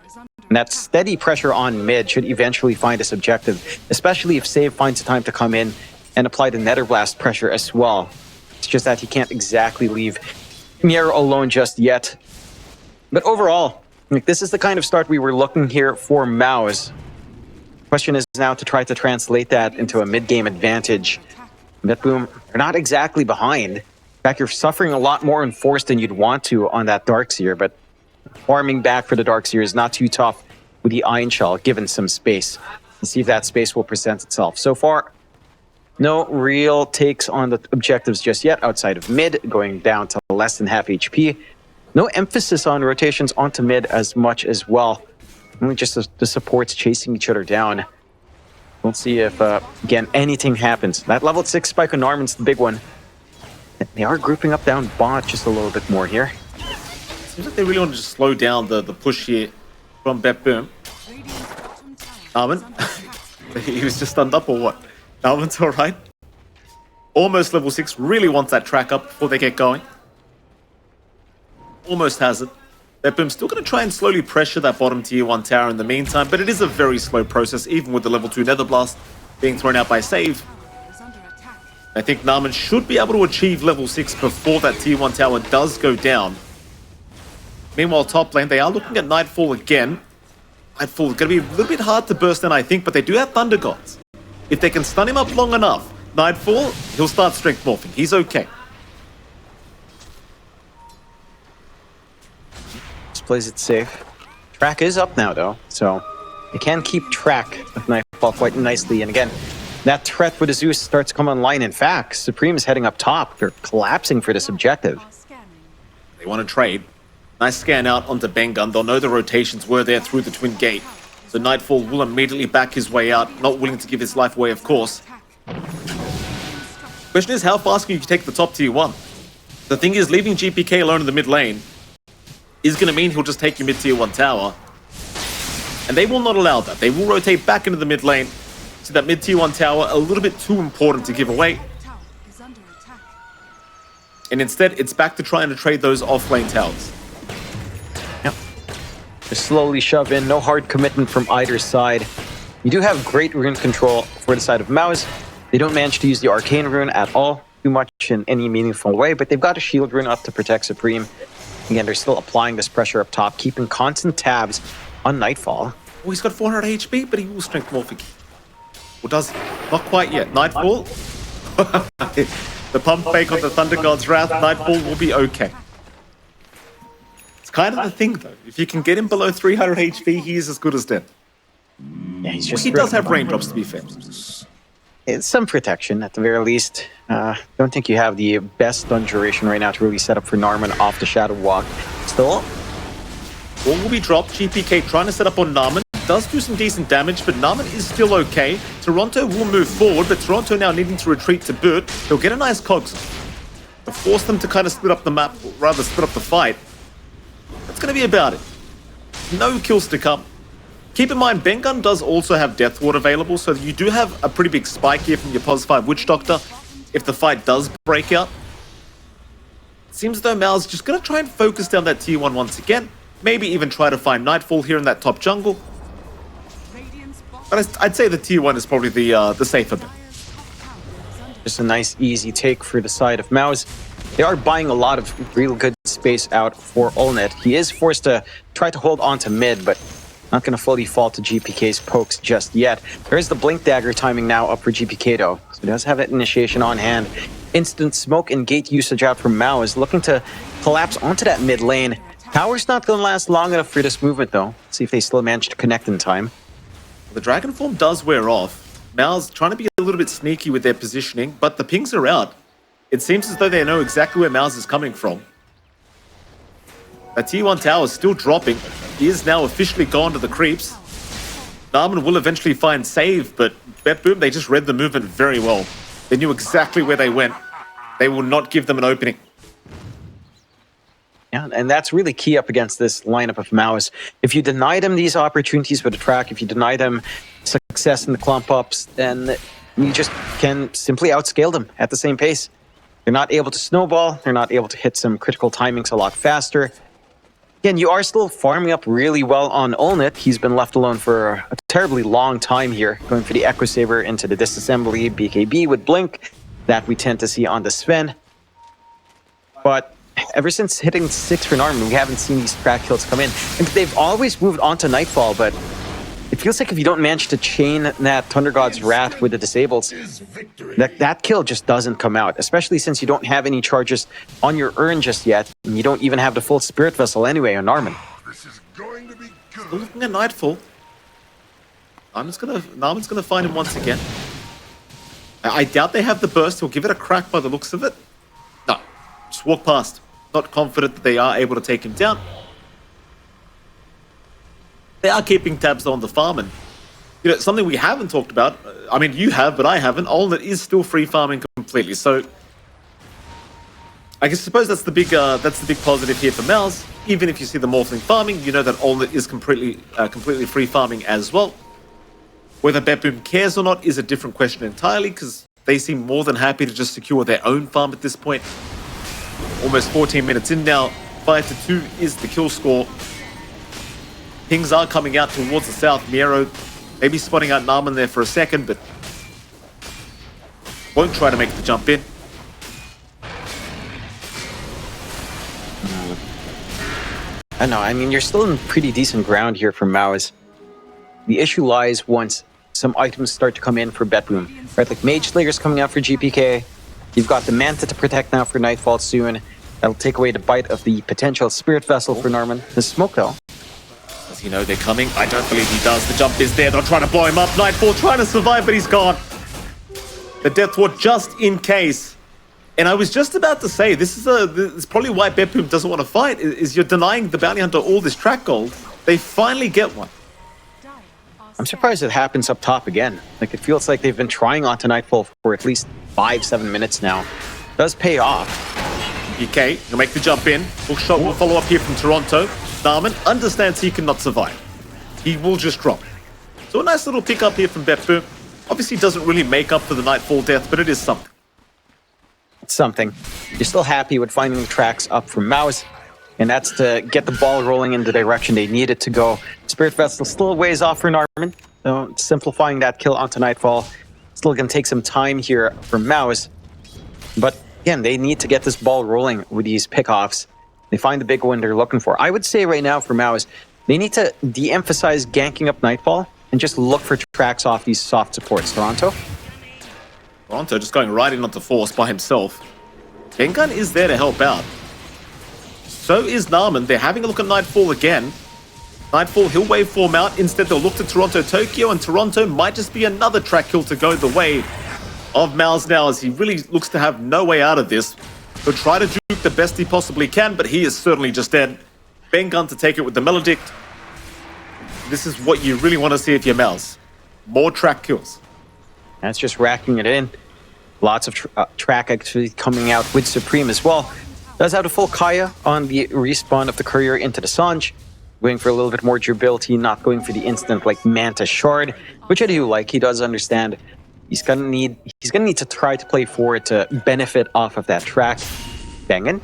And that steady pressure on mid should eventually find us objective, especially if Save finds the time to come in and apply the Netherblast pressure as well. It's just that he can't exactly leave Miera alone just yet. But overall, like, this is the kind of start we were looking here for MOUZ. Question is now to try to translate that into a mid-game advantage. BetBoom, they're not exactly behind. In fact, you're suffering a lot more in Force than you'd want to on that Darkseer, but farming back for the Darkseer is not too tough with the Iron Shell, given some space. Let's see if that space will present itself. So far, no real takes on the objectives just yet outside of mid, going down to less than half HP. No emphasis on rotations onto mid as much as well. Only just the supports chasing each other down. We'll see if, again, anything happens. That level 6 spike on Norman's the big one. They are grouping up down bot just a little bit more here. Seems like they really want to just slow down the push here from BetBoom. Narman? He was just stunned up or what? Narman's alright. Almost level 6. Really wants that track up before they get going. Almost has it. BetBoom's still going to try and slowly pressure that bottom tier 1 tower in the meantime, but it is a very slow process, even with the level 2 Netherblast being thrown out by Save. I think Narman should be able to achieve level 6 before that tier 1 tower does go down. Meanwhile, top lane, they are looking at Nightfall again. Nightfall is going to be a little bit hard to burst in, I think, but they do have Thunder Gods. If they can stun him up long enough, Nightfall, he'll start strength morphing. He's okay. Plays it safe. Track is up now, though, so they can keep track of Nightfall quite nicely. And again, that threat with the Zeus starts to come online. In fact, Supreme is heading up top. They're collapsing for this objective. They want to trade. Nice scan out onto Bengun. They'll know the rotations were there through the Twin Gate. So Nightfall will immediately back his way out, not willing to give his life away, of course. Question is, how fast can you take the top tier 1? The thing is, leaving GPK alone in the mid lane is going to mean he'll just take your mid-tier 1 tower. And they will not allow that. They will rotate back into the mid lane. So that mid-tier 1 tower, a little bit too important to give away. And instead, it's back to trying to trade those off-lane towers. Yep. Just slowly shove in. No hard commitment from either side. You do have great rune control for the side of MOUZ. They don't manage to use the Arcane rune at all, too much in any meaningful way, but they've got a shield rune up to protect Supreme. Again, they're still applying this pressure up top, keeping constant tabs on Nightfall. Oh, he's got 400 HP, but he will strength morphing. Or does he? Not quite yet. Nightfall. The pump fake on the Thunder God's Wrath. Nightfall will be okay. It's kind of the thing, though. If you can get him below 300 HP, he is as good as dead. Yeah, he's just he does have raindrops, to be fair. It's some protection at the very least. Don't think you have the best stun duration right now to really set up for Narman off the Shadow Walk. Still, Ball will be dropped. GPK trying to set up on Narman. Does do some decent damage, but Narman is still okay. Toronto will move forward, but Toronto now needing to retreat to boot. He'll get a nice cogs to force them to kind of split up the map, or rather split up the fight. That's going to be about it. No kills to come. Keep in mind, Bengun does also have Death Ward available, so you do have a pretty big spike here from your +5 Witch Doctor if the fight does break out. Seems as though MOUZ just going to try and focus down that tier 1 once again. Maybe even try to find Nightfall here in that top jungle. But I'd say the tier 1 is probably the safer bet. just a nice, easy take for the side of MOUZ. They are buying a lot of real good space out for Olnet. He is forced to try to hold on to mid, but not going to fully fall to GPK's pokes just yet. There is the Blink Dagger timing now up for GPK though, so he does have that initiation on hand. Instant smoke and gate usage out from MOUZ, is looking to collapse onto that mid lane. Tower's not going to last long enough for this movement though. Let's see if they still manage to connect in time. The Dragon Form does wear off. MOUZ trying to be a little bit sneaky with their positioning, but the pings are out. It seems as though they know exactly where MOUZ is coming from. That T1 tower is still dropping. He is now officially gone to the creeps. Narman will eventually find save, but BetBoom, they just read the movement very well. They knew exactly where they went. They will not give them an opening. Yeah, and that's really key up against this lineup of MOUZ. If you deny them these opportunities for the track, if you deny them success in the clump ups, then you just can simply outscale them at the same pace. They're not able to snowball. They're not able to hit some critical timings a lot faster. Again, you are still farming up really well on Olnet. He's been left alone for a terribly long time here, going for the Echo Saber into the disassembly, BKB with Blink, that we tend to see on the Sven. But ever since hitting 6 for Narman, we haven't seen these crack kills come in. And they've always moved on to Nightfall, but it feels like if you don't manage to chain that Thunder God's Wrath with the disables, that kill just doesn't come out, especially since you don't have any charges on your urn just yet, and you don't even have the full Spirit Vessel anyway on Narman. This is going to be Still good. looking at Nightfall. Narman's gonna find him once again. I doubt they have the burst. He'll give it a crack by the looks of it. No, just walk past. Not confident that they are able to take him down. They are keeping tabs on the farm, and you know something we haven't talked about. I mean, you have, but I haven't. Olnet is still free farming completely, so I suppose that's the big positive here for MOUZ. Even if you see the Morphling farming, you know that Olnet is completely free farming as well. Whether BetBoom cares or not is a different question entirely, because they seem more than happy to just secure their own farm at this point. Almost 14 minutes in now, 5-2 is the kill score. Pings are coming out towards the south. Miero maybe spotting out Narman there for a second, but won't try to make the jump in. I know, I mean, you're still in pretty decent ground here for MOUZ. The issue lies once some items start to come in for BetBoom. Right, like Mage Slayer's coming out for GPK. You've got the Manta to protect now for Nightfall soon. That'll take away the bite of the potential Spirit Vessel for Narman. The smoke, though. Does he know they're coming? I don't believe he does. The jump is there. They're trying to blow him up. Nightfall trying to survive, but he's gone. The Death Ward just in case. And I was just about to say, this is probably why BetBoom doesn't want to fight, is you're denying the Bounty Hunter all this track gold. They finally get one. I'm surprised it happens up top again. Like, it feels like they've been trying onto Nightfall for at least 5-7 minutes now. It does pay off. BK, he'll make the jump in. Hookshot will follow up here from Toronto. Narman understands he cannot survive. He will just drop. So a nice little pick up here from BetBoom. Obviously doesn't really make up for the Nightfall death, but it is something. It's something. You're still happy with finding the tracks up from MOUZ, and that's to get the ball rolling in the direction they need it to go. Spirit Vessel still a ways off for Narman, so simplifying that kill onto Nightfall. Still going to take some time here for MOUZ, but again, they need to get this ball rolling with these pickoffs. They find the big one they're looking for. I would say right now for MOUZ, they need to de-emphasize ganking up Nightfall and just look for tracks off these soft supports. Toronto just going right in onto Force by himself. Bengun is there to help out. So is Narman. They're having a look at Nightfall again. Nightfall, he'll waveform out. Instead, they'll look to Toronto, Tokyo, and Toronto might just be another track kill to go the way of MOUZ now, as he really looks to have no way out of this. He'll try to juke the best he possibly can, but he is certainly just dead. Ben Gunn to take it with the Melodict. This is what you really want to see if you're MOUZ. More track kills. That's just racking it in. Lots of track activity coming out with Supreme as well. Does have a full Kaya on the respawn of the Courier into the Sanj. Going for a little bit more durability, not going for the instant like Manta Shard, which I do like. He does understand he's gonna need to try to play forward to benefit off of that track. Bangin.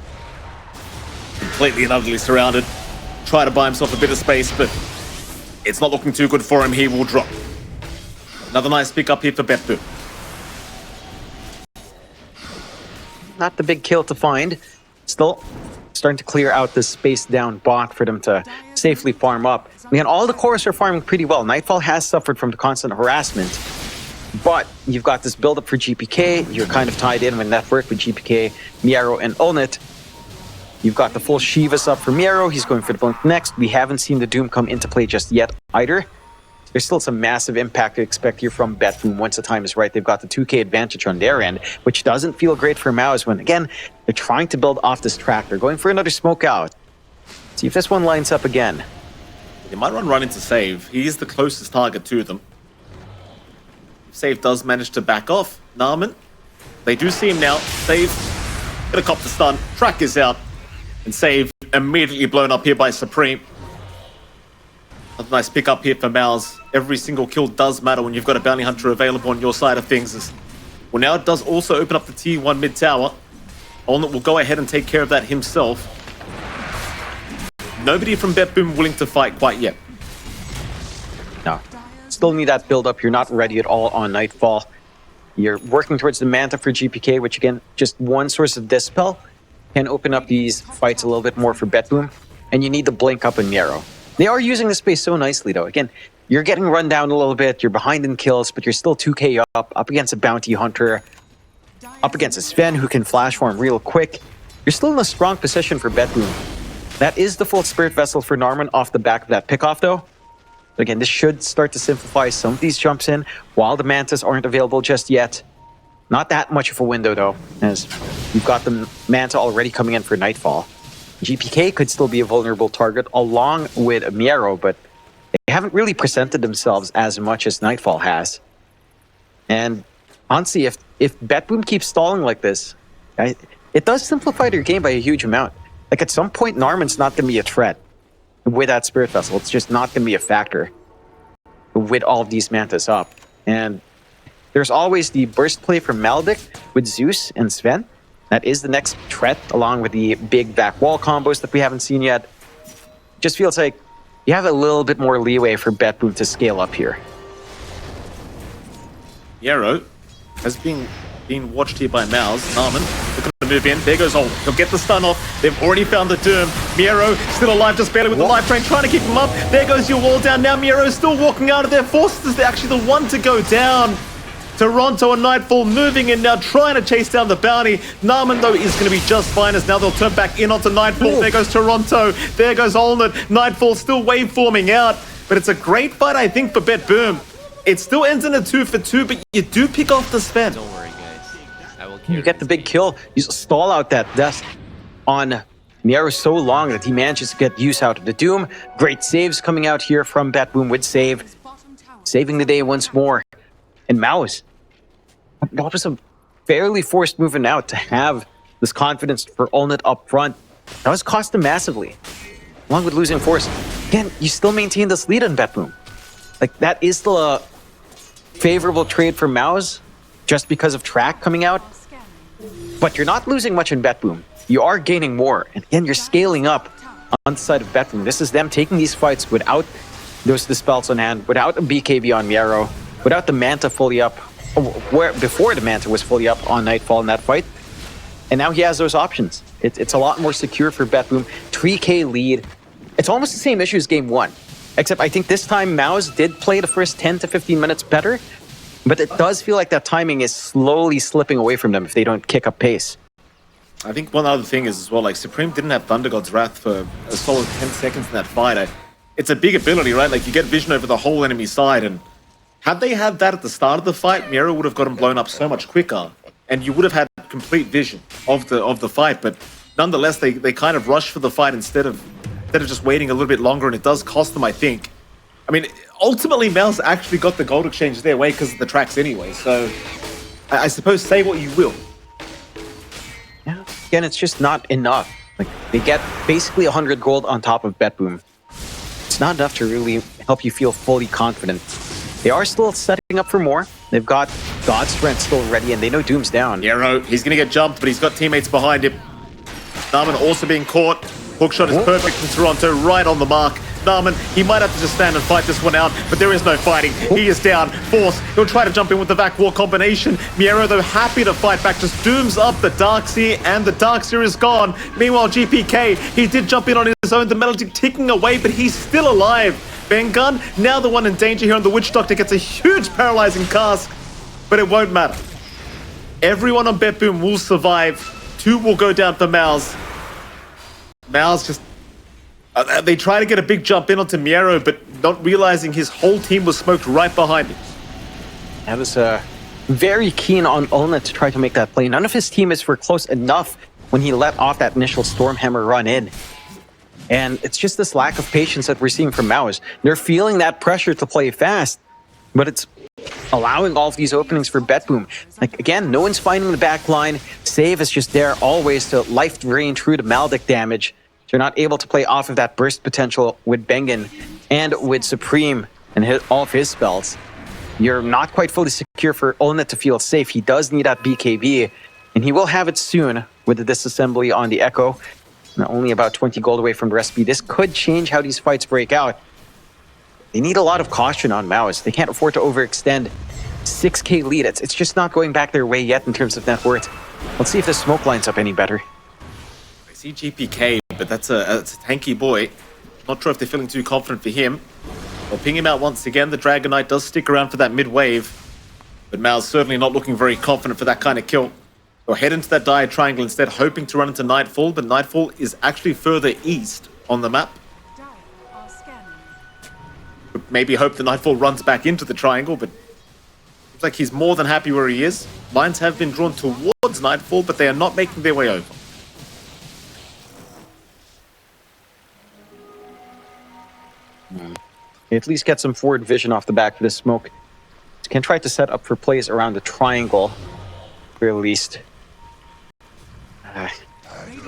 Completely and utterly surrounded. Try to buy himself a bit of space, but it's not looking too good for him. He will drop. Another nice pick up here for BetBoom. Not the big kill to find. Still starting to clear out this space down bot for them to safely farm up. Again, all the cores are farming pretty well. Nightfall has suffered from the constant harassment, but you've got this build-up for GPK. You're kind of tied in with network with GPK, Miero, and Ulnit. You've got the full Shivas up for Miero. He's going for the blink next. We haven't seen the Doom come into play just yet either. There's still some massive impact to expect here from BetBoom once the time is right. They've got the 2K advantage on their end, which doesn't feel great for MOUZ when, again, they're trying to build off this track. They're going for another smoke out. See if this one lines up again. They might run into Save. He is the closest target to them. Save does manage to back off. Narman. They do see him now. Save. Gonna cop the stun. Track is out. And Save immediately blown up here by Supreme. A nice pick up here for MOUZ. Every single kill does matter when you've got a bounty hunter available on your side of things. Well, now it does also open up the T1 mid tower. Olnit will go ahead and take care of that himself. Nobody from BetBoom willing to fight quite yet. No. Still need that build up. You're not ready at all on Nightfall. You're working towards the Manta for GPK, which again, just one source of Dispel can open up these fights a little bit more for BetBoom. And you need the blink up in Miero. They are using the space so nicely, though. Again, you're getting run down a little bit. You're behind in kills, but you're still 2K up against a bounty hunter, up against a Sven who can flash farm real quick. You're still in a strong position for BetBoom. That is the full Spirit Vessel for Narman off the back of that pickoff, though. But again, this should start to simplify some of these jumps in while the Mantas aren't available just yet. Not that much of a window, though, as you've got the Manta already coming in for Nightfall. GPK could still be a vulnerable target along with Miero, but they haven't really presented themselves as much as Nightfall has. And honestly, if BetBoom keeps stalling like this, it does simplify their game by a huge amount. Like at some point, Narman's not going to be a threat with that Spirit Vessel. It's just not going to be a factor with all of these Mantas up. And there's always the burst play from Maledict with Zeus and Sven. That is the next threat, along with the big back wall combos that we haven't seen yet. Just feels like you have a little bit more leeway for BetBoom to scale up here. Miero has been watched here by MOUZ. Narman looking to move in. There goes Ult. He'll get the stun off. They've already found the Doom. Miero still alive, just barely with the life train, trying to keep him up. There goes your wall down. Now Miero is still walking out of there. Forces is actually the one to go down. Toronto and Nightfall moving in now, trying to chase down the bounty. Narman, though, is going to be just fine as now they'll turn back in onto Nightfall. Ooh. There goes Toronto. There goes Olnit. Nightfall still waveforming out. But it's a great fight, I think, for BetBoom. It still ends in a 2-for-2, but you do pick off the Sven. Don't worry, guys. I will carry You get the big kill. You stall out that death on Miero so long that he manages to get use out of the Doom. Great saves coming out here from BetBoom with save. Saving the day once more. And MOUZ, that was a fairly forced movement out to have this confidence for Ulnit up front. That was cost them massively, along with losing force. Again, you still maintain this lead on BetBoom. Like, that is still a favorable trade for MOUZ just because of track coming out. But you're not losing much in BetBoom. You are gaining more. And again, you're scaling up on the side of BetBoom. This is them taking these fights without those dispels on hand, without a BKB on Miero, without the Manta fully up, where before the Manta was fully up on Nightfall in that fight. And now he has those options. It's a lot more secure for BetBoom. 3K lead. It's almost the same issue as game one. Except I think this time MOUZ did play the first 10 to 15 minutes better. But it does feel like that timing is slowly slipping away from them if they don't kick up pace. I think one other thing is as well, like Supreme didn't have Thunder God's Wrath for a solid 10 seconds in that fight. It's a big ability, right? Like you get vision over the whole enemy side, and Had they had that at the start of the fight, Miro would have gotten blown up so much quicker, and you would have had complete vision of the fight. But nonetheless, they kind of rushed for the fight instead of just waiting a little bit longer, and it does cost them, I think. I mean, ultimately, MOUZ actually got the gold exchange their way because of the tracks anyway. So, I suppose say what you will. Yeah. Again, it's just not enough. Like, they get basically 100 gold on top of BetBoom. It's not enough to really help you feel fully confident. They are still setting up for more. They've got God's Strength still ready, and they know Doom's down. Nero, he's going to get jumped, but he's got teammates behind him. Narman also being caught. Hookshot is perfect from Toronto, right on the mark. Narman, he might have to just stand and fight this one out, but there is no fighting. He is down. Force, he'll try to jump in with the Vac War combination. Miero, though, happy to fight back, just dooms up the Darkseer, and the Darkseer is gone. Meanwhile, GPK, he did jump in on his own, the Melody ticking away, but he's still alive. Bengun, now the one in danger here, and the Witch Doctor gets a huge paralyzing cask, but it won't matter. Everyone on BetBoom will survive. 2 will go down for MOUZ. MOUZ just... they try to get a big jump in onto Miero, but not realizing his whole team was smoked right behind him. I was very keen on Ulna to try to make that play. None of his teammates were close enough when he let off that initial Stormhammer run in. And it's just this lack of patience that we're seeing from MOUZ. They're feeling that pressure to play fast, but it's allowing all of these openings for BetBoom. Like, again, no one's finding the back line. Save is just there always to life drain through to Maldic damage. They're not able to play off of that burst potential with Bengen and with Supreme and all of his spells. You're not quite fully secure for Ulna to feel safe. He does need that BKB, and he will have it soon with the disassembly on the Echo. Not only about 20 gold away from the recipe. This could change how these fights break out. They need a lot of caution on MOUZ. They can't afford to overextend. 6k lead. It's just not going back their way yet in terms of net worth. Let's see if the smoke lines up any better. I see GPK, but that's a tanky boy. Not sure if they're feeling too confident for him. They'll ping him out once again. The Dragon Knight does stick around for that mid wave, but MOUZ certainly not looking very confident for that kind of kill. They'll head into that dire triangle instead, hoping to run into Nightfall, but Nightfall is actually further east on the map. Maybe hope the Nightfall runs back into the triangle, but looks like he's more than happy where he is. Lines have been drawn towards Nightfall, but they are not making their way over. At least get some forward vision off the back of this smoke. Can try to set up for plays around the triangle, or at least.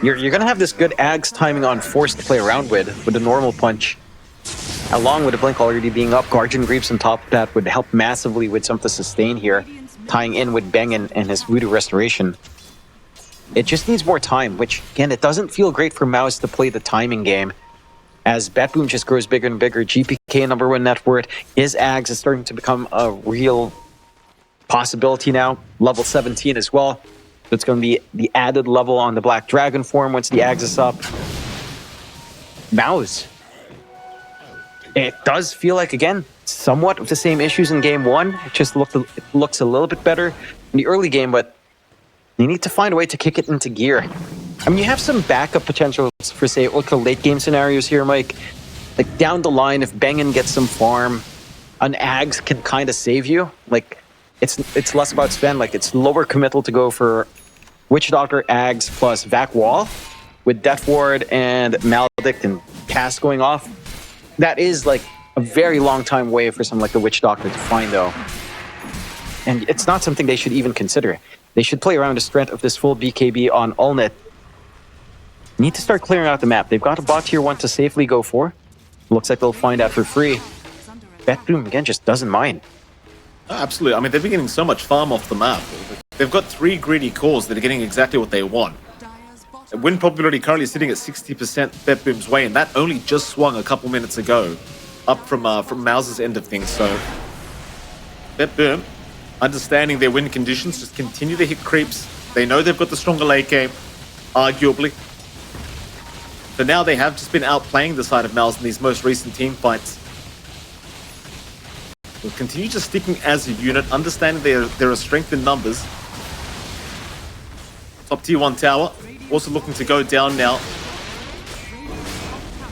You're going to have this good Ags timing on Force to play around with a normal punch. Along with the Blink already being up, Guardian Greaves on top of that would help massively with some of the sustain here, tying in with Bengen and his Voodoo Restoration. It just needs more time, which, again, it doesn't feel great for MOUZ to play the timing game. As BetBoom just grows bigger and bigger, GPK #1 net worth, his Ags is starting to become a real possibility now. Level 17 as well. So it's going to be the added level on the Black Dragon form once the Ags is up. MOUZ. It does feel like, again, somewhat of the same issues in game 1. It just looks a little bit better in the early game, but they need to find a way to kick it into gear. I mean, you have some backup potentials for, say, ultra late game scenarios here, Mike. Like, down the line, if Bengen gets some farm, an Ags can kind of save you. Like, it's less about spend. Like, it's lower committal to go for Witch Doctor, Ags, plus Vac Wall with Death Ward and Maledict and Cast going off. That is, like, a very long time way for something like the Witch Doctor to find, though. And it's not something they should even consider. They should play around the strength of this full BKB on Ulnet. Need to start clearing out the map. They've got a bot tier 1 to safely go for. Looks like they'll find out for free. BetBoom, again, just doesn't mind. Absolutely. I mean, they've been getting so much farm off the map. They've got 3 greedy cores that are getting exactly what they want. The win probability currently sitting at 60% BetBoom's way, and that only just swung a couple minutes ago, up from MOUZ's end of things. So, BetBoom, understanding their win conditions, just continue to hit creeps. They know they've got the stronger late game, arguably. So now they have just been outplaying the side of MOUZ in these most recent team fights. They'll continue just sticking as a unit, understanding there are strength in numbers. Top tier 1 tower, also looking to go down now.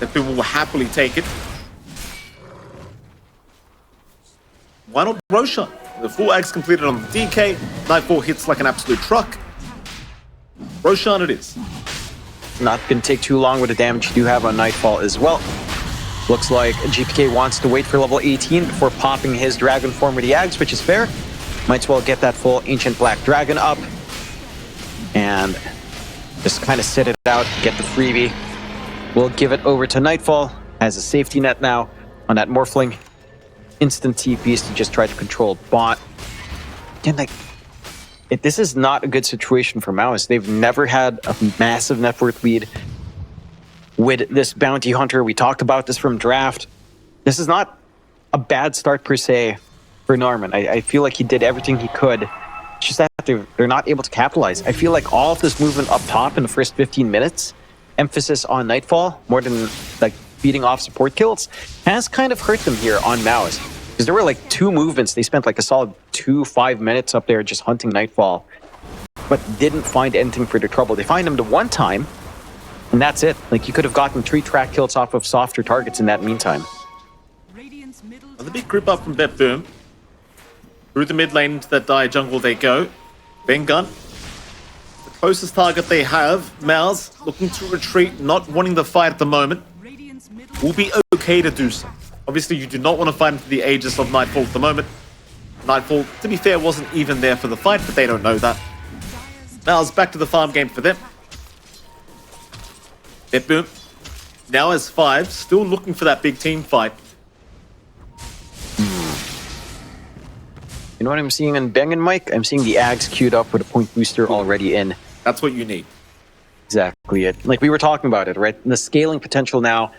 BetBoom will happily take it. Why not Roshan? The full Axe completed on the DK. Nightfall hits like an absolute truck. Roshan it is. Not going to take too long with the damage you do have on Nightfall as well. Looks like GPK wants to wait for level 18 before popping his Dragon form with the Ags, which is fair. Might as well get that full Ancient Black Dragon up. And just kind of sit it out, get the freebie. We'll give it over to Nightfall. Has a safety net now on that Morphling. Instant TPs to just try to control bot. Again, like, this is not a good situation for MOUZ. They've never had a massive net worth lead with this bounty hunter. We talked about this from draft. This is not a bad start per se for Norman. I feel like he did everything he could. It's just that they're not able to capitalize. I feel like all of this movement up top in the first 15 minutes, emphasis on Nightfall more than like beating off support kills, has kind of hurt them here on MOUZ. Because there were like 2 movements. They spent like a solid 5 minutes up there just hunting Nightfall, but didn't find anything for their trouble. They find him the one time, and that's it. Like, you could have gotten 3 track kills off of softer targets in that meantime. Another big group up from BetBoom. Through the mid lane into that dire jungle they go. Bengun, the closest target they have. MOUZ looking to retreat, not wanting the fight at the moment. Will be okay to do so. Obviously, you do not want to fight into the Aegis of Nightfall at the moment. Nightfall, to be fair, wasn't even there for the fight, but they don't know that. MOUZ back to the farm game for them. BetBoom now has 5, still looking for that big team fight. You know what I'm seeing in Beng and Mike? I'm seeing the Ags queued up with a point booster already in. That's what you need. Exactly it. Like we were talking about it, right? The scaling potential now,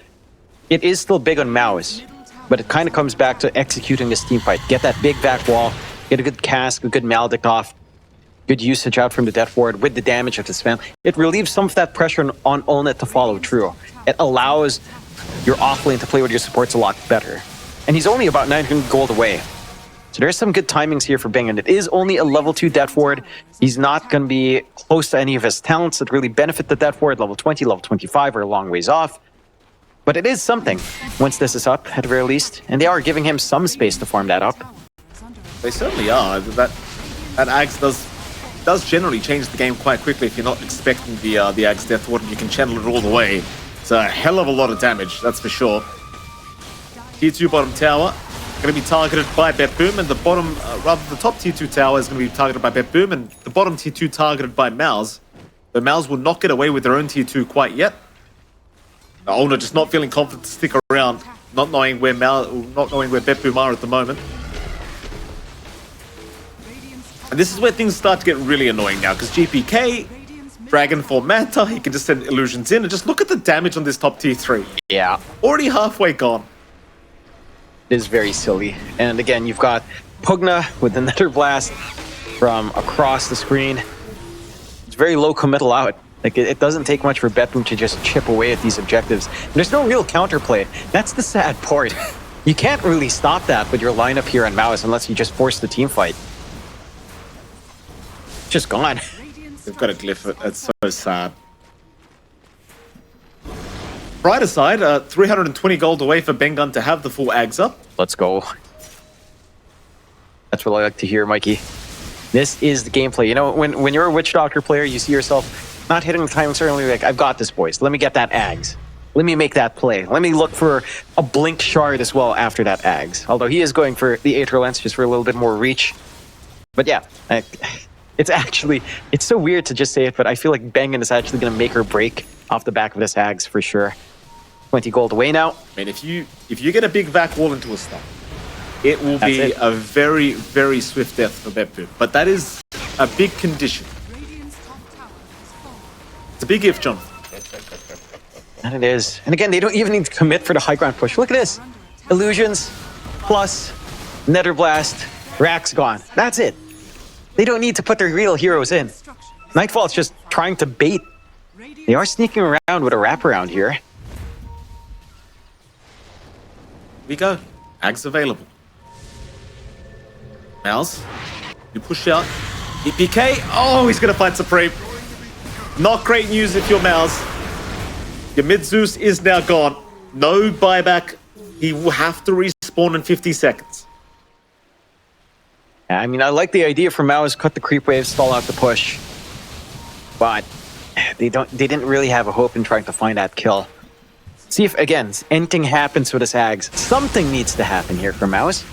it is still big on MOUZ, but it kind of comes back to executing this team fight. Get that big back wall, get a good cask, a good Maledict off, good usage out from the Death Ward with the damage of his fam. It relieves some of that pressure on Olnet to follow through. It allows your offlane to play with your supports a lot better. And he's only about 900 gold away. So there's some good timings here for Bing, and it is only a level 2 Death Ward. He's not going to be close to any of his talents that really benefit the Death Ward. Level 20, level 25 are a long ways off. But it is something once this is up, at the very least. And they are giving him some space to farm that up. They certainly are. That Ags does generally change the game quite quickly if you're not expecting the Ags Death Ward and you can channel it all the way. It's a hell of a lot of damage, that's for sure. Tier 2 bottom tower going to be targeted by BetBoom, and the bottom, rather the top Tier 2 tower is going to be targeted by BetBoom, and the bottom Tier 2 targeted by MOUZ. But MOUZ will not get away with their own Tier 2 quite yet. Olna just not feeling confident to stick around, not knowing where BetBoom are at the moment. And this is where things start to get really annoying now, because GPK, Dragon for Manta, he can just send illusions in, and just look at the damage on this top Tier 3. Yeah. Already halfway gone. It is very silly. And again, you've got Pugna with the Nether Blast from across the screen. It's very low committal out. Like, it doesn't take much for BetBoom to just chip away at these objectives. And there's no real counterplay. That's the sad part. You can't really stop that with your lineup here on MOUZ unless you just force the team fight. It's just gone. They've got to glyph it. That's so sad. Brighter side, 320 gold away for Bengun to have the full Ags up. Let's go. That's what I like to hear, Mikey. This is the gameplay. You know, when you're a Witch Doctor player, you see yourself not hitting the timing certainly, like, I've got this, boys. Let me get that Ags. Let me make that play. Let me look for a Blink Shard as well after that Ags. Although he is going for the Aether Lens just for a little bit more reach. But yeah, it's so weird to just say it, but I feel like Bengun is actually going to make or break off the back of this Ags for sure. 20 gold away now. I mean, if you get a big vac wall into a stun, it will be a very, very swift death for BetBoom. But that is a big condition. It's a big if, John. And it is. And again, they don't even need to commit for the high ground push. Look at this. Illusions plus Nether Blast. Rack's gone. That's it. They don't need to put their real heroes in. Nightfall's just trying to bait. They are sneaking around with a wraparound here. We go. Ags available. MOUZ, you push out. EPK. Oh, he's going to find Supreme. Not great news if you're MOUZ. Your mid-Zeus is now gone. No buyback. He will have to respawn in 50 seconds. I mean, I like the idea for MOUZ, cut the creep wave, stall out the push. But they didn't really have a hope in trying to find that kill. See if, again, anything happens with the Zags. Something needs to happen here for MOUZ.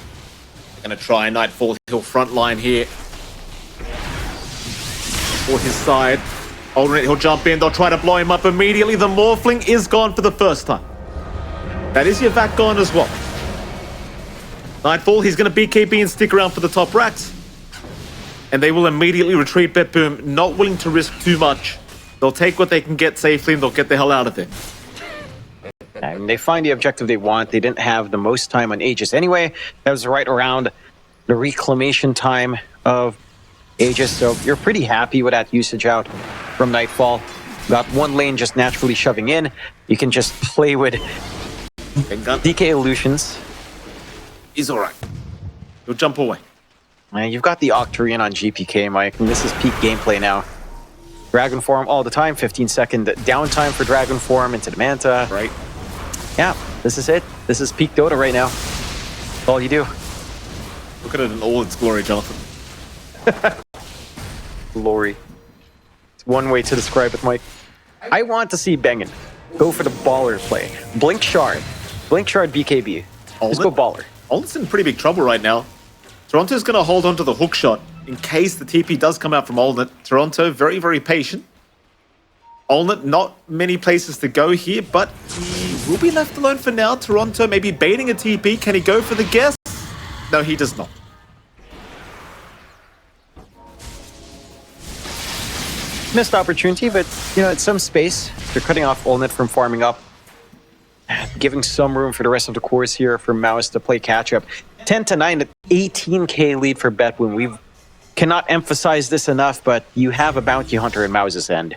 Gonna try Nightfall. He'll frontline here. For his side. Alternate, he'll jump in. They'll try to blow him up immediately. The Morphling is gone for the first time. That is your Vac gone as well. Nightfall, he's gonna BKB and stick around for the top racks. And they will immediately retreat. BetBoom, not willing to risk too much. They'll take what they can get safely and they'll get the hell out of there. And they find the objective they want. They didn't have the most time on Aegis anyway. That was right around the reclamation time of Aegis. So you're pretty happy with that usage out from Nightfall. Got one lane just naturally shoving in. You can just play with DK illusions. He's alright. He'll jump away. Man, you've got the Octarian on GPK, Mike, and this is peak gameplay now. Dragon Form all the time, 15-second downtime for Dragon Form into the Manta. Right. Yeah, this is it. This is peak Dota right now. That's all you do. Look at it in all its glory, Jonathan. Glory. It's one way to describe it, Mike. I want to see Bengen go for the baller play. Blink Shard. Blink Shard BKB. Just go baller. Altnet's in pretty big trouble right now. Toronto's going to hold on to the hook shot in case the TP does come out from Altnet. Toronto, very, very patient. Altnet, not many places to go here, but he will be left alone for now. Toronto maybe baiting a TP. Can he go for the guess? No, he does not. Missed opportunity, but, you know, it's some space. They're cutting off Altnet from farming up. Giving some room for the rest of the course here for MOUZ to play catch-up. 10-9, 18k lead for BetBoom. We cannot emphasize this enough, but you have a bounty hunter in MOUZ's end.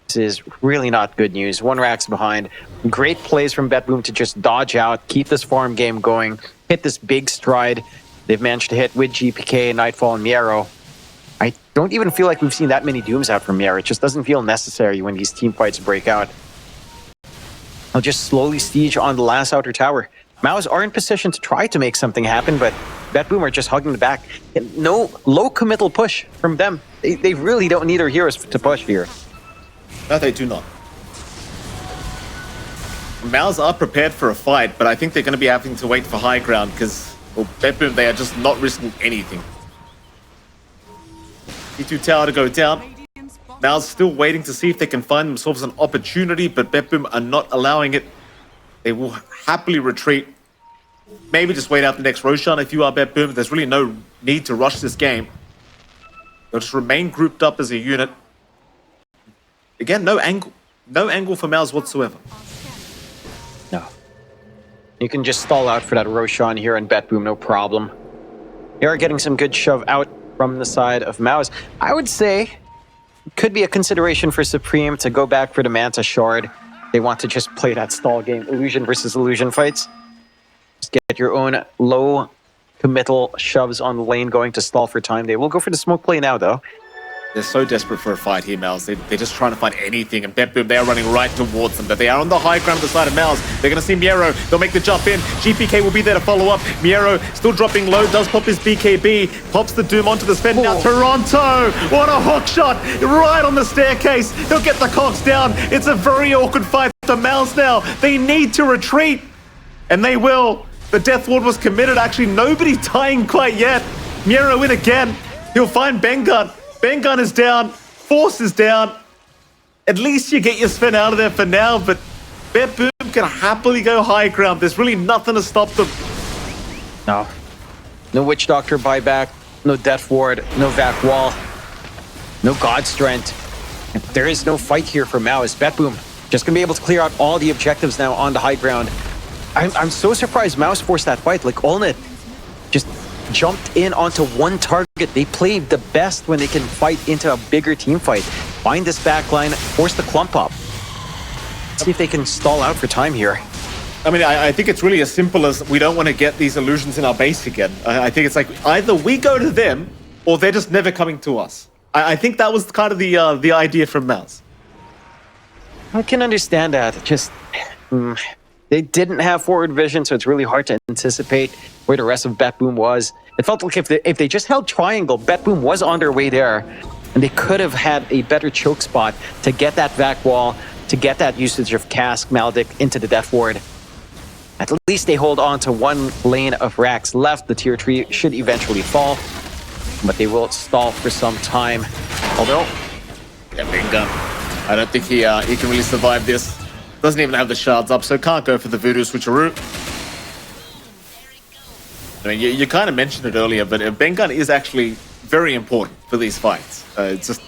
This is really not good news. One rack's behind. Great plays from BetBoom to just dodge out, keep this farm game going, hit this big stride they've managed to hit with GPK, Nightfall, and Miero. I don't even feel like we've seen that many Dooms out from Miero. It just doesn't feel necessary when these team fights break out. I'll just slowly siege on the last outer tower. MOUZ are in position to try to make something happen, but BetBoom are just hugging the back. And no low committal push from them. They really don't need their heroes to push here. No, they do not. MOUZ are prepared for a fight, but I think they're going to be having to wait for high ground because, well, BetBoom, they are just not risking anything. T2 tower to go down. MOUZ still waiting to see if they can find themselves an opportunity, but BetBoom are not allowing it. They will happily retreat. Maybe just wait out the next Roshan if you are BetBoom. There's really no need to rush this game. They'll just remain grouped up as a unit. Again, no angle for MOUZ whatsoever. No. You can just stall out for that Roshan here and BetBoom, no problem. They are getting some good shove out from the side of MOUZ. I would say could be a consideration for Supreme to go back for the Manta Shard. They want to just play that stall game, illusion versus illusion fights. Just get your own low committal shoves on the lane going to stall for time. They will go for the smoke play now, though. They're so desperate for a fight here, MOUZ. They're just trying to find anything, and BetBoom, they are running right towards them. But they are on the high ground on the side of MOUZ. They're going to see Miero. They'll make the jump in. GPK will be there to follow up. Miero still dropping low, does pop his BKB, pops the Doom onto the Sven. Now Toronto, what a hook shot, right on the staircase. He'll get the Cox down. It's a very awkward fight for MOUZ now. They need to retreat, and they will. The Death Ward was committed. Actually, nobody dying quite yet. Miero in again. He'll find Bengun. Bengun is down. Force is down. At least you get your Sven out of there for now, but BetBoom can happily go high ground. There's really nothing to stop them. No. No Witch Doctor buyback. No Death Ward. No Vac Wall. No God Strength. There is no fight here for MOUZ. BetBoom just going to be able to clear out all the objectives now on the high ground. I'm so surprised MOUZ forced that fight. Like, Altnet just jumped in onto one target. They play the best when they can fight into a bigger team fight. Find this backline, force the clump up. See if they can stall out for time here. I mean, I think it's really as simple as we don't want to get these illusions in our base again. I think it's like either we go to them or they're just never coming to us. I think that was kind of the idea from MOUZ. I can understand that. Just They didn't have forward vision, so it's really hard to anticipate where the rest of BetBoom was. It felt like if they just held triangle, BetBoom was on their way there, and they could have had a better choke spot to get that vac wall, to get that usage of Cask, Maledict into the death ward. At least they hold on to one lane of racks left. The tier 3 should eventually fall, but they will stall for some time. Although, yeah, big gun. I don't think he can really survive this. Doesn't even have the shards up, so can't go for the voodoo switcheroo. I mean, you kind of mentioned it earlier, but Bengun is actually very important for these fights. It's just,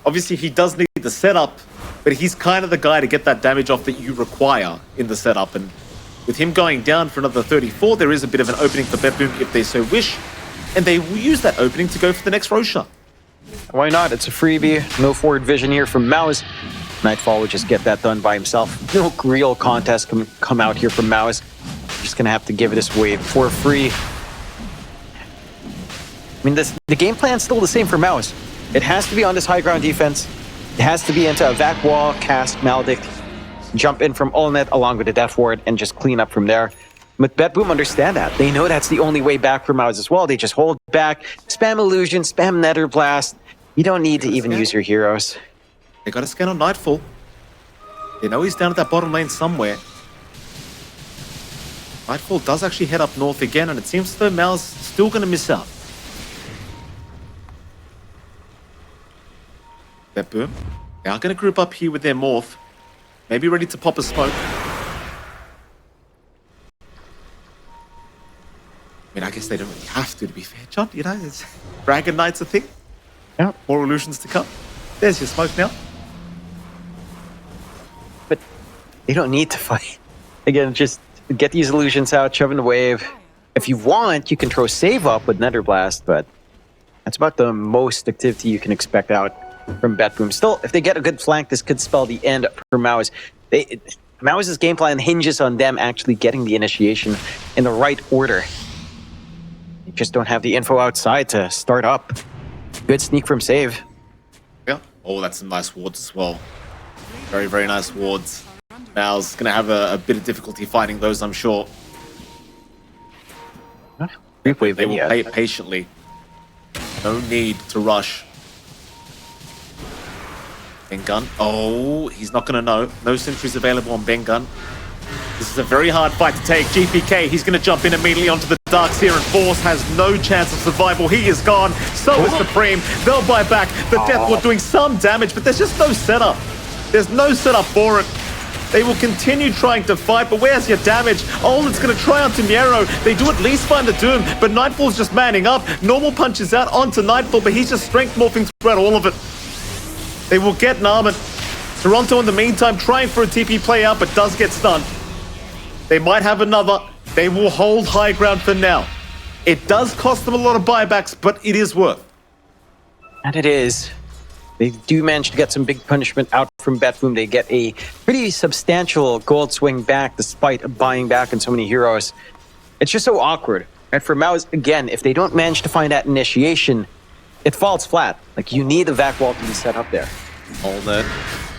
obviously he does need the setup, but he's kind of the guy to get that damage off that you require in the setup. And with him going down for another 34, there is a bit of an opening for BetBoom if they so wish, and they will use that opening to go for the next Roshan. why not? It's a freebie. No forward vision here from MOUZ. Nightfall would just get that done by himself. No real contest can come out here from MOUZ. Just gonna have to give this away for free. I mean, the game plan's still the same for MOUZ. It has to be on this high ground defense. It has to be into a vac wall, Cask, Maledict, jump in from Ulnet along with the death ward, and just clean up from there. But BetBoom understand that. They know that's the only way back for MOUZ as well. They just hold back, spam Illusion, spam Nether Blast. You don't need to even use your heroes. They got a scan on Nightfall. They know he's down at that bottom lane somewhere. Nightfall does actually head up north again, and it seems as though MOUZ still going to miss out. BetBoom, they are going to group up here with their morph. Maybe ready to pop a smoke. I mean, I guess they don't really have to be fair, John. You know, it's Dragon Knight's a thing. Yeah. More illusions to come. There's your smoke now. But they don't need to fight. Again, just get these illusions out, shove in the wave. If you want, you can throw save up with Nether Blast, but that's about the most activity you can expect out from BetBoom. Still, if they get a good flank, this could spell the end for MOUZ. MOUZ's game plan hinges on them actually getting the initiation in the right order. You just don't have the info outside to start up. Good sneak from save. Yeah. Oh, that's some nice wards as well. Very, very nice wards. MOUZ going to have a bit of difficulty fighting those, I'm sure. They will wait patiently. No need to rush. Bengun. Oh, he's not going to know. No sentries available on Bengun. This is a very hard fight to take. GPK, he's going to jump in immediately onto the Darks here, and Force has no chance of survival. He is gone. So is Supreme. They'll buy back. The Death Ward doing some damage, but there's just no setup. There's no setup for it. They will continue trying to fight, but where's your damage? Ulnet's going to try onto Nero. They do at least find the Doom, but Nightfall's just manning up. Normal punches out onto Nightfall, but he's just strength morphing throughout all of it. They will get Narman. Toronto, in the meantime, trying for a TP play out, but does get stunned. They might have another. They will hold high ground for now. It does cost them a lot of buybacks, but it is worth. And it is. They do manage to get some big punishment out from BetBoom. They get a pretty substantial gold swing back despite buying back on so many heroes. It's just so awkward. And for MOUZ, again, if they don't manage to find that initiation, it falls flat. Like, you need the vac wall to be set up there. Ulnet,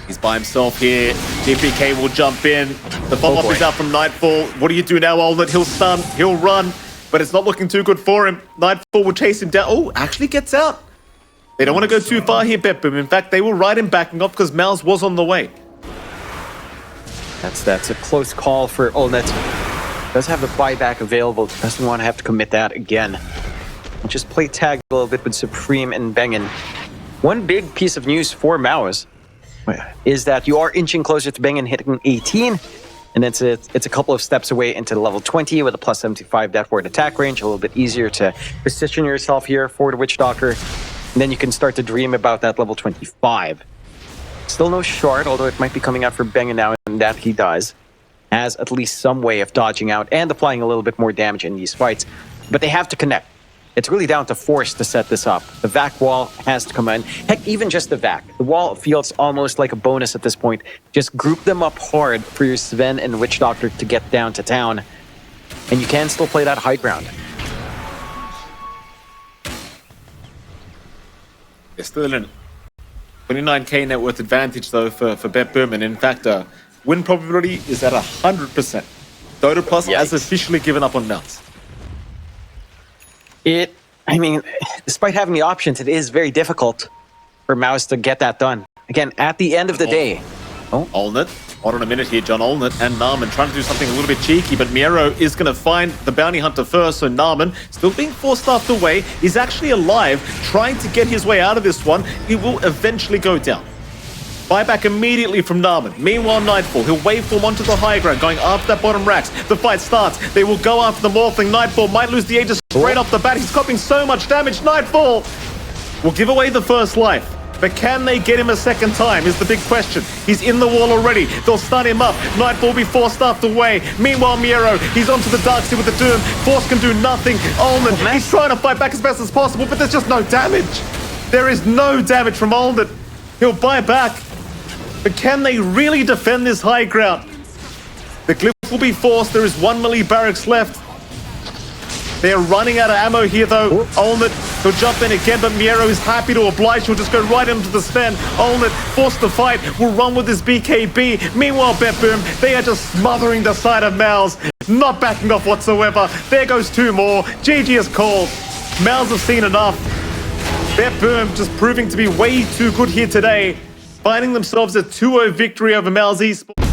he's by himself here. GPK will jump in. The follow-up is out from Nightfall. What do you do now, Ulnet? He'll stun, he'll run, but it's not looking too good for him. Nightfall will chase him down. Oh, actually gets out. They don't want to go too far here, BetBoom. In fact, they will ride him backing up because MOUZ was on the way. That's a close call for Ulnet. Does have the buyback available. Doesn't want to have to commit that again. And just play tag a little bit with Supreme and Bengen. One big piece of news for MOUZ is that you are inching closer to Bengen hitting 18. And it's a couple of steps away into the level 20 with a plus 75 death ward attack range. A little bit easier to position yourself here for the Witch Doctor. And then you can start to dream about that level 25. Still no shard, although it might be coming out for Bengen now, and that he does. Has at least some way of dodging out and applying a little bit more damage in these fights. But they have to connect. It's really down to Force to set this up. The vac wall has to come in. Heck, even just the vac. The wall feels almost like a bonus at this point. Just group them up hard for your Sven and Witch Doctor to get down to town. And you can still play that high ground. They're still in 29k net worth advantage, though, for BetBoom. And in fact, win probability is at 100%. Dota Plus has Yikes. officially given up on MOUZ. I mean, despite having the options, it is very difficult for MOUZ to get that done. Again, at the end of the day. Olnett, hold on a minute here, John Olnett and Narman trying to do something a little bit cheeky, but Miero is going to find the bounty hunter first, so Narman, still being force-staffed away, is actually alive, trying to get his way out of this one. He will eventually go down. Buyback immediately from Narman. Meanwhile, Nightfall, he'll waveform onto the high ground, going after that bottom racks. The fight starts. They will go after the Morphling. Nightfall might lose the Aegis straight off the bat. He's copying so much damage. Nightfall will give away the first life. But can they get him a second time is the big question. He's in the wall already. They'll stun him up. Nightfall will be force-staffed away. Meanwhile, Miero, he's onto the Darkseid with the Doom. Force can do nothing. Olnett, he's trying to fight back as best as possible, but there's just no damage. There is no damage from Olnett. He'll buy back. But can they really defend this high ground? The Glyph will be forced. There is 1 melee barracks left. They're running out of ammo here, though. Olnett, he'll jump in again, but Miero is happy to oblige. He'll just go right into the stand. Olnett, forced to fight, will run with his BKB. Meanwhile, BetBoom, they are just smothering the side of MOUZ, not backing off whatsoever. There goes 2 more. GG is called. MOUZ have seen enough. BetBoom just proving to be way too good here today, finding themselves a 2-0 victory over MOUZ Esports.